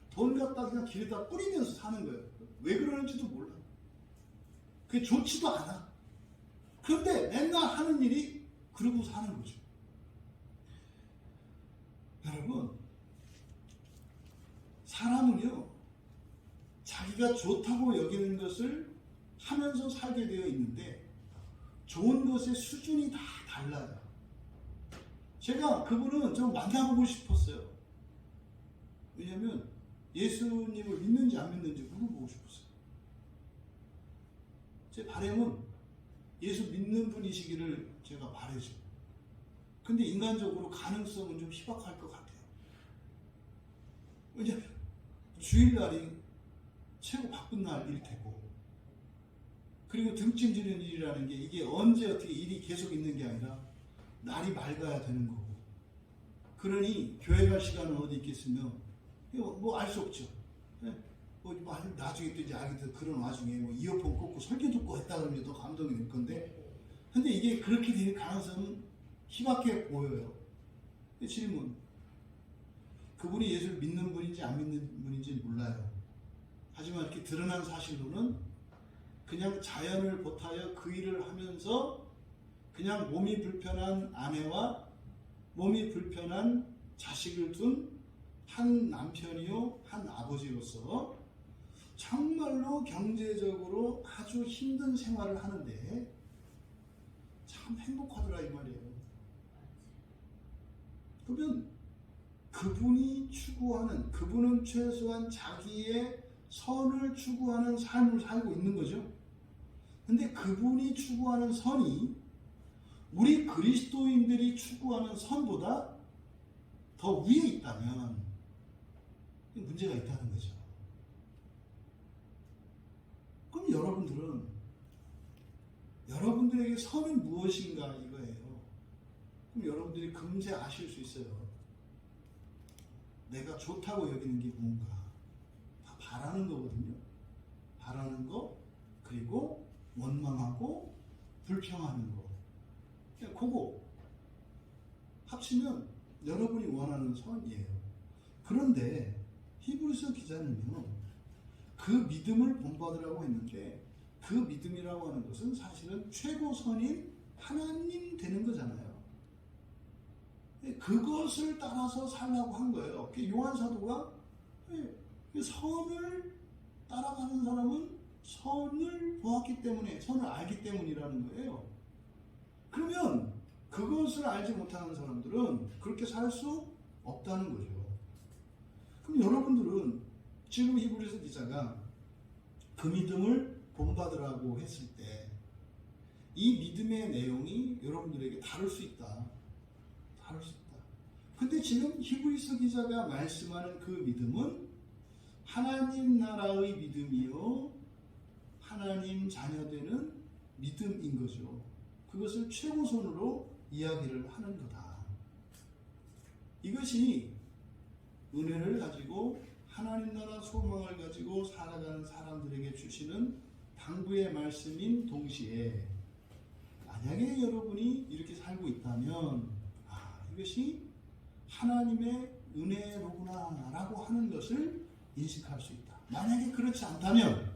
[SPEAKER 1] 돈 갖다 그냥 길에다 뿌리면서 사는 거예요. 왜 그러는지도 몰라. 그게 좋지도 않아. 그런데 맨날 하는 일이 그러고 사는 거죠. 여러분, 사람은요, 자기가 좋다고 여기는 것을 하면서 살게 되어 있는데 좋은 것의 수준이 다 달라요. 제가 그분은 좀 만나보고 싶었어요. 왜냐하면 예수님을 믿는지 안 믿는지 물어보고 싶었어요. 제 바람은 예수 믿는 분이시기를 제가 바라죠. 근데 인간적으로 가능성은 좀 희박할 것 같아요. 왜냐하면 주일날이 최고 바쁜 날일 테고, 그리고 등짐지는 일이라는 게 이게 언제 어떻게 일이 계속 있는 게 아니라 날이 맑아야 되는 거고, 그러니 교회 갈 시간은 어디 있겠으며 뭐 알 수 없죠. 뭐 나중에 또 이제 알게 돼. 그런 와중에 뭐 이어폰 꽂고 설교 듣고 했다 그러면 더 감동이 될 건데, 근데 이게 그렇게 될 가능성은 희박해 보여요. 질문, 그분이 예수를 믿는 분인지 안 믿는 분인지 몰라요. 하지만 이렇게 드러난 사실로는 그냥 자연을 보타여 그 일을 하면서 그냥 몸이 불편한 아내와 몸이 불편한 자식을 둔 한 남편이요 한 아버지로서 정말로 경제적으로 아주 힘든 생활을 하는데 참 행복하더라 이 말이에요. 그러면 그분이 추구하는, 그분은 최소한 자기의 선을 추구하는 삶을 살고 있는 거죠. 근데 그분이 추구하는 선이 우리 그리스도인들이 추구하는 선보다 더 위에 있다면 문제가 있다는 거죠. 그럼 여러분들에게 선은 무엇인가 이거예요. 그럼 여러분들이 금세 아실 수 있어요. 내가 좋다고 여기는 게 뭔가. 다 바라는 거거든요. 바라는 거, 그리고 원망하고 불평하는 거. 그거 합치면 여러분이 원하는 선이에요. 그런데 히브리서 기자는요, 그 믿음을 본받으라고 했는데 그 믿음이라고 하는 것은 사실은 최고선인 하나님 되는 거잖아요. 그것을 따라서 살라고 한 거예요. 요한 사도가 선을 따라가는 사람은 선을 보았기 때문에, 선을 알기 때문이라는 거예요. 그러면 그것을 알지 못하는 사람들은 그렇게 살 수 없다는 거죠. 그럼 여러분들은 지금 히브리서 기자가 그 믿음을 본받으라고 했을 때 이 믿음의 내용이 여러분들에게 다를 수 있다. 다를 수 있다. 근데 지금 히브리서 기자가 말씀하는 그 믿음은 하나님 나라의 믿음이요, 하나님 자녀되는 믿음인 거죠. 그것을 최고선으로 이야기를 하는 거다. 이것이 은혜를 가지고 하나님 나라 소망을 가지고 살아가는 사람들에게 주시는 당부의 말씀인 동시에, 만약에 여러분이 이렇게 살고 있다면 이것이 하나님의 은혜로구나 라고 하는 것을 인식할 수 있다. 만약에 그렇지 않다면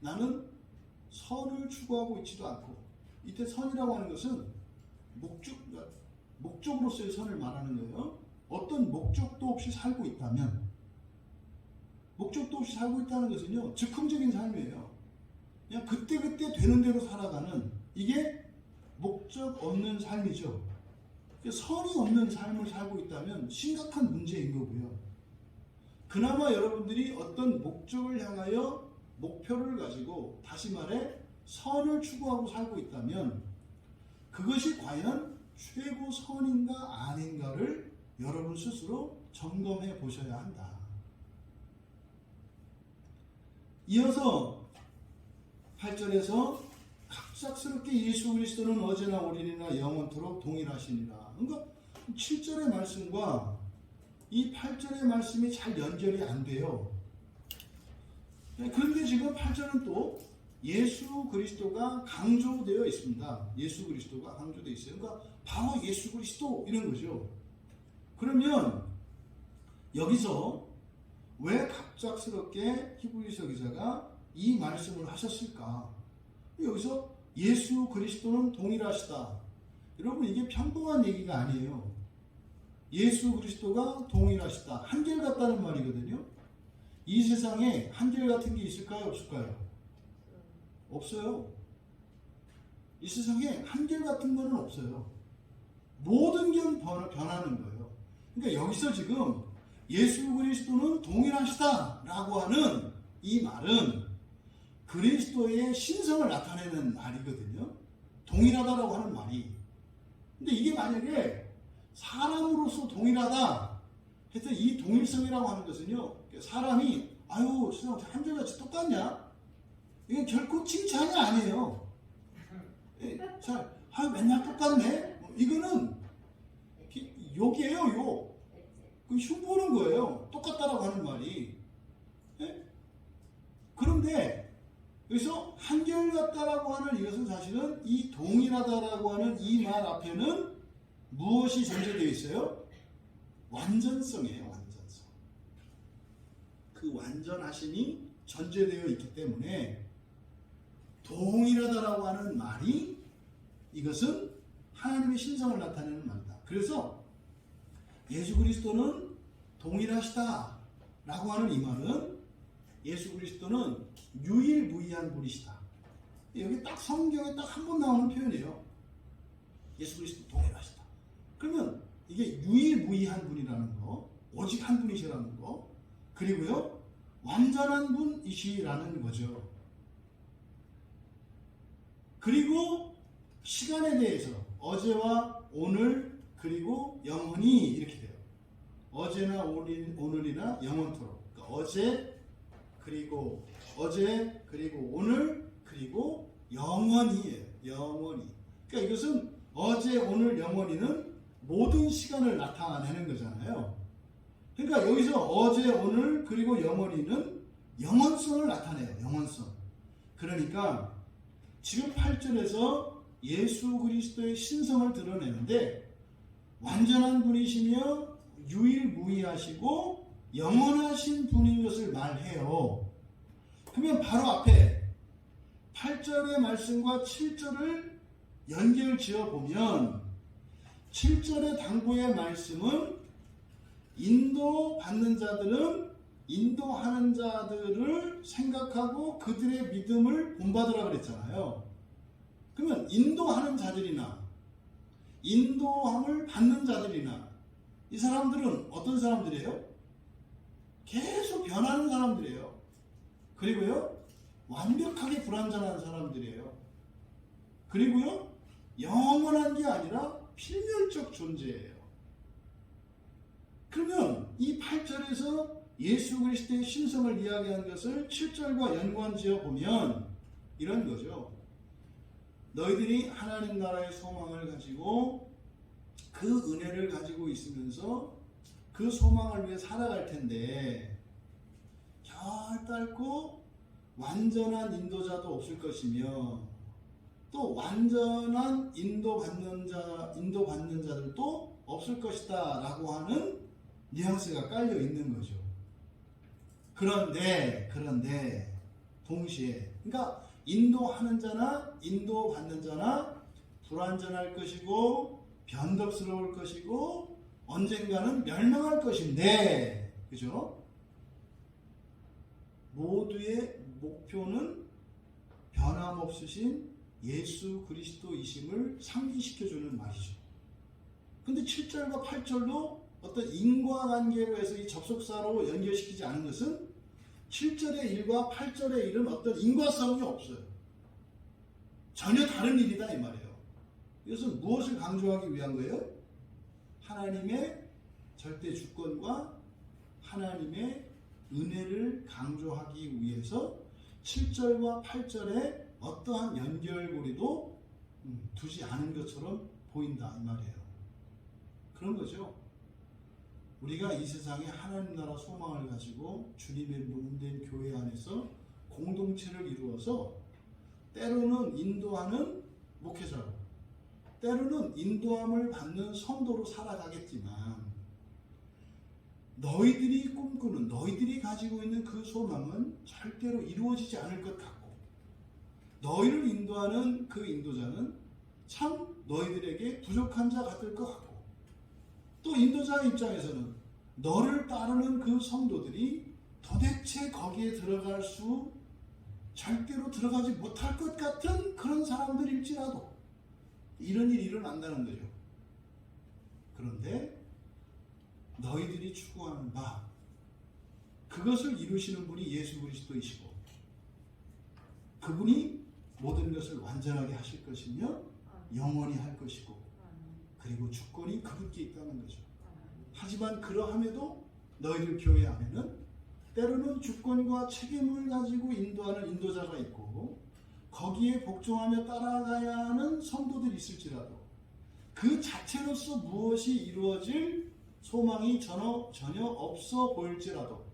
[SPEAKER 1] 나는 선을 추구하고 있지도 않고, 이때 선이라고 하는 것은 목적으로서의 선을 말하는 거예요. 어떤 목적도 없이 살고 있다면, 목적도 없이 살고 있다는 것은요, 즉흥적인 삶이에요. 그냥 그때그때 되는 대로 살아가는, 이게 목적 없는 삶이죠. 선이 없는 삶을 살고 있다면 심각한 문제인 거고요. 그나마 여러분들이 어떤 목적을 향하여 목표를 가지고, 다시 말해 선을 추구하고 살고 있다면 그것이 과연 최고 선인가 아닌가를 여러분 스스로 점검해 보셔야 한다. 이어서 8절에서 갑작스럽게 예수 그리스도는 어제나 오늘이나 영원토록 동일하시니라. 그러니까 7절의 말씀과 이 8절의 말씀이 잘 연결이 안 돼요. 그런데 지금 8절은 또 예수 그리스도가 강조되어 있습니다. 예수 그리스도가 강조되어 있어요. 그러니까 바로 예수 그리스도 이런 거죠. 그러면 여기서 왜 갑작스럽게 히브리서 기자가 이 말씀을 하셨을까? 여기서 예수 그리스도는 동일하시다. 여러분 이게 평범한 얘기가 아니에요. 예수 그리스도가 동일하시다. 한결같다는 말이거든요. 이 세상에 한결같은 게 있을까요? 없을까요? 없어요. 이 세상에 한결같은 거는 없어요. 모든 게 변하는 거예요. 그러니까 여기서 지금 예수 그리스도는 동일하시다라고 하는 이 말은 그리스도의 신성을 나타내는 말이거든요. 동일하다라고 하는 말이. 근데 이게 만약에 사람으로서 동일하다 해서 이 동일성이라고 하는 것은요, 사람이 아유 세상 한결같이 똑같냐? 이건 결코 칭찬이 아니에요. 맨날 똑같네? 이거는 욕이에요, 욕. 흉보는 거예요. 똑같다라고 하는 말이. 그런데 여기서 한결같다라고 하는 이것은 사실은 이 동일하다라고 하는 이 말 앞에는 무엇이 전제되어 있어요? 완전성이에요, 완전성. 그 완전하심이 전제되어 있기 때문에 동일하다라고 하는 말이 이것은 하나님의 신성을 나타내는 말이다. 그래서 예수 그리스도는 동일하시다라고 하는 이 말은 예수 그리스도는 유일무이한 분이시다. 여기 딱 성경에 딱 한 번 나오는 표현이에요. 예수 그리스도 동일하시다. 그러면 이게 유일무이한 분이라는 거, 오직 한 분이시라는 거, 그리고요 완전한 분이시라는 거죠. 그리고 시간에 대해서 어제와 오늘 그리고 영원히 이렇게 돼요. 어제나 오늘이나 영원토록. 그러니까 어제 그리고 오늘 그리고 영원히예요. 영원히. 그러니까 이것은 어제 오늘 영원히는 모든 시간을 나타내는 거잖아요. 그러니까 여기서 어제 오늘 그리고 영원히는 영원성을 나타내요. 영원성. 그러니까 지금 8절에서 예수 그리스도의 신성을 드러내는데 완전한 분이시며 유일무이하시고 영원하신 분인 것을 말해요. 그러면 바로 앞에 8절의 말씀과 7절을 연결 지어 보면 7절의 당부의 말씀은 인도받는 자들은 인도하는 자들을 생각하고 그들의 믿음을 본받으라 그랬잖아요. 그러면 인도하는 자들이나 인도함을 받는 자들이나 이 사람들은 어떤 사람들이에요? 계속 변하는 사람들이에요. 그리고요 완벽하게 불완전한 사람들이에요. 그리고요 영원한 게 아니라 필멸적 존재예요. 그러면 이 8절에서 예수 그리스도의 신성을 이야기한 것을 7절과 연관지어 보면 이런 거죠. 너희들이 하나님 나라의 소망을 가지고 그 은혜를 가지고 있으면서 그 소망을 위해 살아갈 텐데 결단코 완전한 인도자도 없을 것이며 또 완전한 인도받는 자들도 없을 것이다 라고 하는 뉘앙스가 깔려 있는 거죠. 그런데 동시에 그러니까 인도하는 자나 인도받는 자나 불완전할 것이고 변덕스러울 것이고 언젠가는 멸망할 것인데, 그죠? 모두의 목표는 변함없으신 예수 그리스도이심을 상기시켜주는 말이죠. 근데 7절과 8절도 어떤 인과관계로 해서 이 접속사로 연결시키지 않은 것은 7절의 일과 8절의 일은 어떤 인과성이 없어요. 전혀 다른 일이다 이 말이에요. 이것은 무엇을 강조하기 위한 거예요? 하나님의 절대 주권과 하나님의 은혜를 강조하기 위해서 7절과 8절에 어떠한 연결고리도 두지 않은 것처럼 보인다 이 말이에요. 그런 거죠. 우리가 이 세상에 하나님 나라 소망을 가지고 주님의 몸된 교회 안에서 공동체를 이루어서 때로는 인도하는 목회자로, 때로는 인도함을 받는 성도로 살아가겠지만 너희들이 꿈꾸는, 너희들이 가지고 있는 그 소망은 절대로 이루어지지 않을 것 같고, 너희를 인도하는 그 인도자는 참 너희들에게 부족한 자 같을 것 같고, 또 인도자 입장에서는 너를 따르는 그 성도들이 도대체 거기에 절대로 들어가지 못할 것 같은 그런 사람들일지라도 이런 일이 일어난다는 거죠. 그런데 너희들이 추구하는 바, 그것을 이루시는 분이 예수 그리스도이시고, 그분이 모든 것을 완전하게 하실 것이며 영원히 할 것이고, 그리고 주권이 그분께 있다는 거죠. 하지만 그러함에도 너희들 교회 안에는 때로는 주권과 책임을 가지고 인도하는 인도자가 있고, 거기에 복종하며 따라가야 하는 성도들이 있을지라도 그 자체로서 무엇이 이루어질 소망이 전혀 없어 보일지라도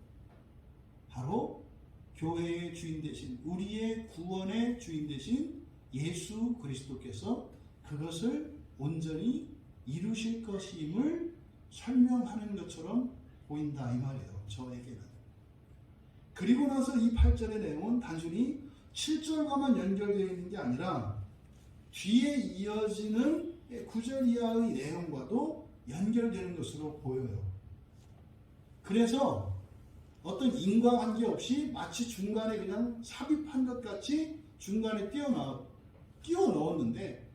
[SPEAKER 1] 바로 교회의 주인 되신, 우리의 구원의 주인 되신 예수 그리스도께서 그것을 온전히 이루실 것임을 설명하는 것처럼 보인다 이 말이에요. 저에게는. 그리고 나서 이 8절의 내용은 단순히 7절과만 연결되어 있는 게 아니라 뒤에 이어지는 9절 이하의 내용과도 연결되는 것으로 보여요. 그래서 어떤 인과관계 없이 마치 중간에 그냥 삽입한 것 같이 중간에 끼워 넣었는데,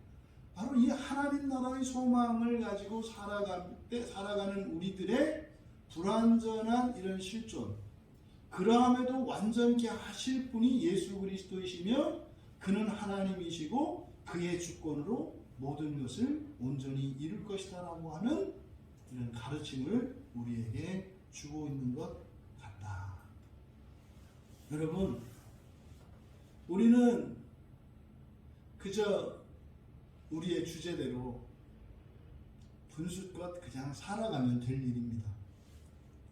[SPEAKER 1] 바로 이 하나님 나라의 소망을 가지고 살아가는 우리들의 불완전한 이런 실존, 그러함에도 완전케 하실 분이 예수 그리스도이시며 그는 하나님이시고 그의 주권으로 모든 것을 온전히 이룰 것이다 라고 하는 이런 가르침을 우리에게 주고 있는 것 같다. 여러분, 우리는 그저 우리의 주제대로 분수껏 그냥 살아가면 될 일입니다.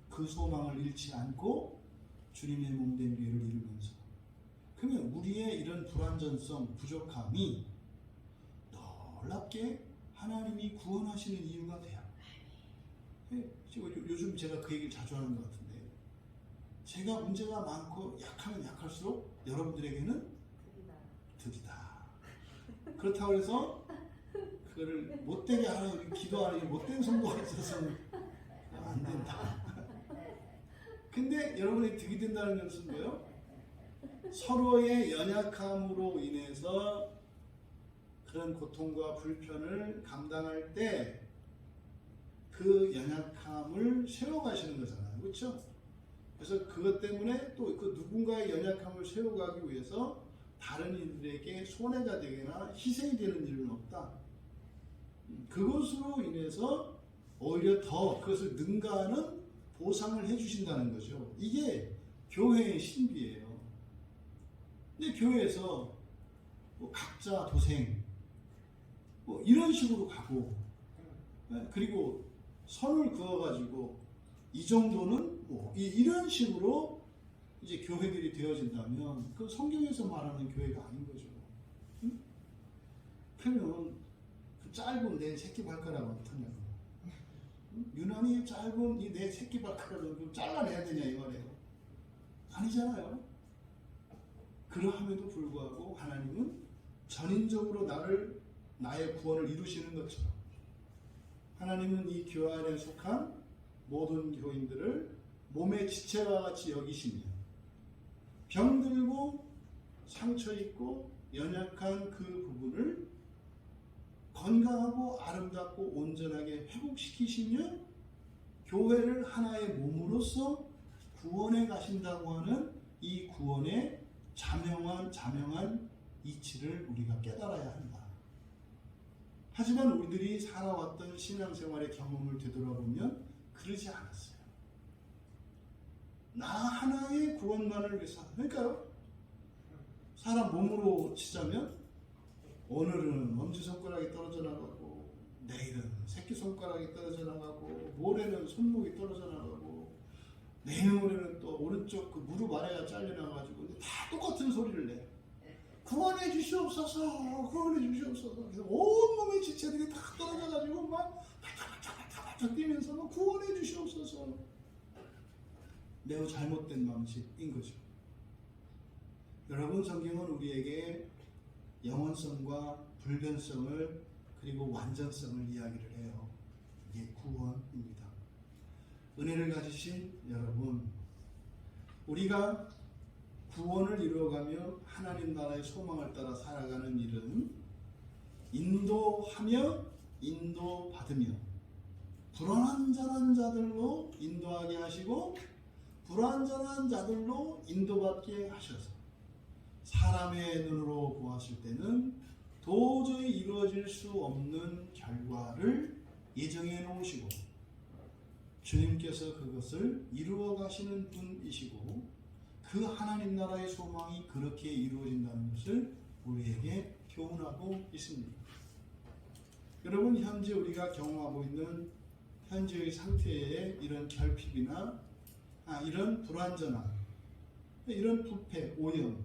[SPEAKER 1] 그 소망을 잃지 않고 주님의 몸된 교회를 이루면서. 그러면 우리의 이런 불완전성, 부족함이 놀랍게 하나님이 구원하시는 이유가 돼요. 요즘 제가 그 얘기를 자주 하는 것 같은데, 제가 문제가 많고 약하면 약할수록 여러분들에게는 득이다. 그렇다고 해서 그거를 못되게 하는, 기도하는 못된 성도가 있어서는 안 된다. 근데 여러분이 득이 된다는 것은 뭐예요? 서로의 연약함으로 인해서 그런 고통과 불편을 감당할 때 그 연약함을 세워가시는 거잖아요. 그렇죠? 그래서 그것 때문에 또 그 누군가의 연약함을 세워가기 위해서 다른 이들에게 손해가 되거나 희생이 되는 일은 없다. 그것으로 인해서 오히려 더 그것을 능가하는 보상을 해주신다는 거죠. 이게 교회의 신비예요. 근데 교회에서 뭐 각자 도생 뭐 이런 식으로 가고, 그리고 선을 그어가지고 이 정도는 뭐 이런 식으로 이제 교회들이 되어진다면 그 성경에서 말하는 교회가 아닌 거죠. 응? 그러면 그 짧은 내 새끼발가락은 어떠냐고. 유난히 짧은 이 내 새끼발가락을 좀 잘라내야 되냐 이 말이에요. 아니잖아요. 그러함에도 불구하고 하나님은 전인적으로 나의 구원을 이루시는 것처럼 하나님은 이 교회 안에 속한 모든 교인들을 몸의 지체와 같이 여기시며 병들고 상처 있고 연약한 그 부분을 건강하고 아름답고 온전하게 회복시키시며 교회를 하나의 몸으로서 구원해 가신다고 하는 이 구원의 자명한 이치를 우리가 깨달아야 한다. 하지만 우리들이 살아왔던 신앙생활의 경험을 되돌아보면 그러지 않았어요. 나 하나의 구원만을 위해서. 그러니까요, 사람 몸으로 치자면 오늘은 엄지손가락이 떨어져 나가고, 내일은 새끼손가락이 떨어져 나가고, 모레는 손목이 떨어져 나가고, 내일 모레는 또 오른쪽 그 무릎 아래가 잘려 나가지고, 다 똑같은 소리를 내. 구원해 주시옵소서, 구원해 주시옵소서. 그래서 온몸의 지체들이 다 떨어져가지고 막 바짝바짝 뛰면서 막 구원해 주시옵소서. 매우 잘못된 방식인 거죠. 여러분, 성경은 우리에게 영원성과 불변성을 그리고 완전성을 이야기를 해요. 이게 구원입니다. 은혜를 가지신 여러분, 우리가 구원을 이루어가며 하나님 나라의 소망을 따라 살아가는 일은 인도하며 인도받으며 불완전한 자들로 인도하게 하시고 불완전한 자들로 인도받게 하셔서 사람의 눈으로 보았을 때는 도저히 이루어질 수 없는 결과를 예정해 놓으시고 주님께서 그것을 이루어 가시는 분이시고 그 하나님 나라의 소망이 그렇게 이루어진다는 것을 우리에게 교훈하고 있습니다. 여러분, 현재 우리가 경험하고 있는 현재의 상태의 이런 결핍이나 이런 불완전함, 이런 부패, 오염,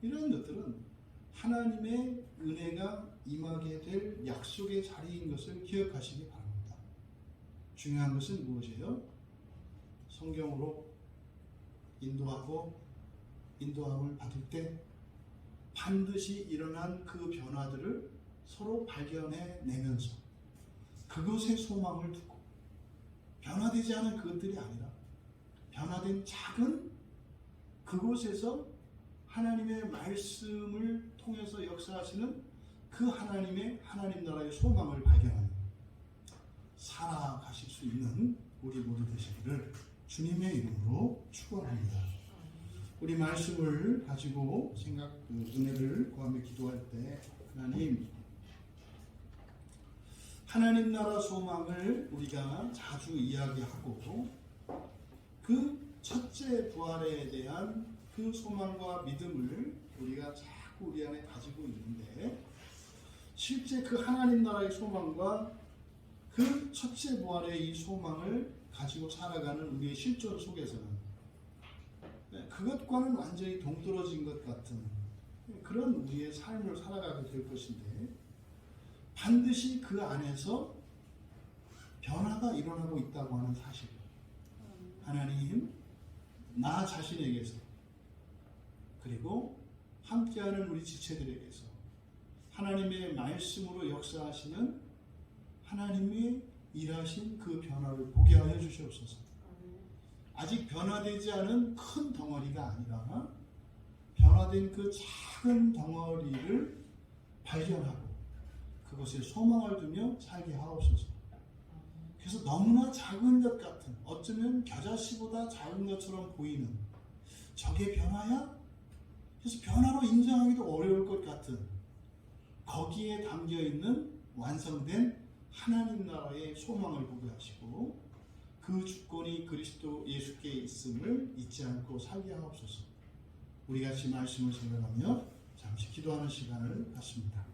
[SPEAKER 1] 이런 것들은 하나님의 은혜가 임하게 될 약속의 자리인 것을 기억하시기 바랍니다. 중요한 것은 무엇이에요? 성경으로 인도하고 인도함을 받을 때 반드시 일어난 그 변화들을 서로 발견해 내면서 그것에 소망을 두고 변화되지 않은 그것들이 아니라 변화된 작은 그곳에서 하나님의 말씀을 통해서 역사하시는 그 하나님 나라의 소망을 발견하는 살아가실 수 있는 우리 모두 되시기를 주님의 이름으로 축원합니다. 우리 말씀을 가지고 은혜를 구하며 기도할 때 하나님 나라 소망을 우리가 자주 이야기하고 그 첫째 부활에 대한 그 소망과 믿음을 우리가 자꾸 우리 안에 가지고 있는데 실제 그 하나님 나라의 소망과 그 첫째 부활의 이 소망을 가지고 살아가는 우리의 실존 속에서는 그것과는 완전히 동떨어진 것 같은 그런 우리의 삶을 살아가게 될 것인데 반드시 그 안에서 변화가 일어나고 있다고 하는 사실, 하나님 나 자신에게서 그리고 함께하는 우리 지체들에게서 하나님의 말씀으로 역사하시는 하나님의 일하신 그 변화를 보게 하여 주시옵소서. 아직 변화되지 않은 큰 덩어리가 아니라 변화된 그 작은 덩어리를 발견하고 그것에 소망을 두며 살게 하옵소서. 그래서 너무나 작은 것 같은, 어쩌면 겨자씨보다 작은 것처럼 보이는 저게 변화야? 그래서 변화로 인정하기도 어려울 것 같은 거기에 담겨있는 완성된 하나님 나라의 소망을 보게 하시고 그 주권이 그리스도 예수께 있음을 잊지 않고 살게 하옵소서. 우리 같이 말씀을 생각하며 잠시 기도하는 시간을 갖습니다.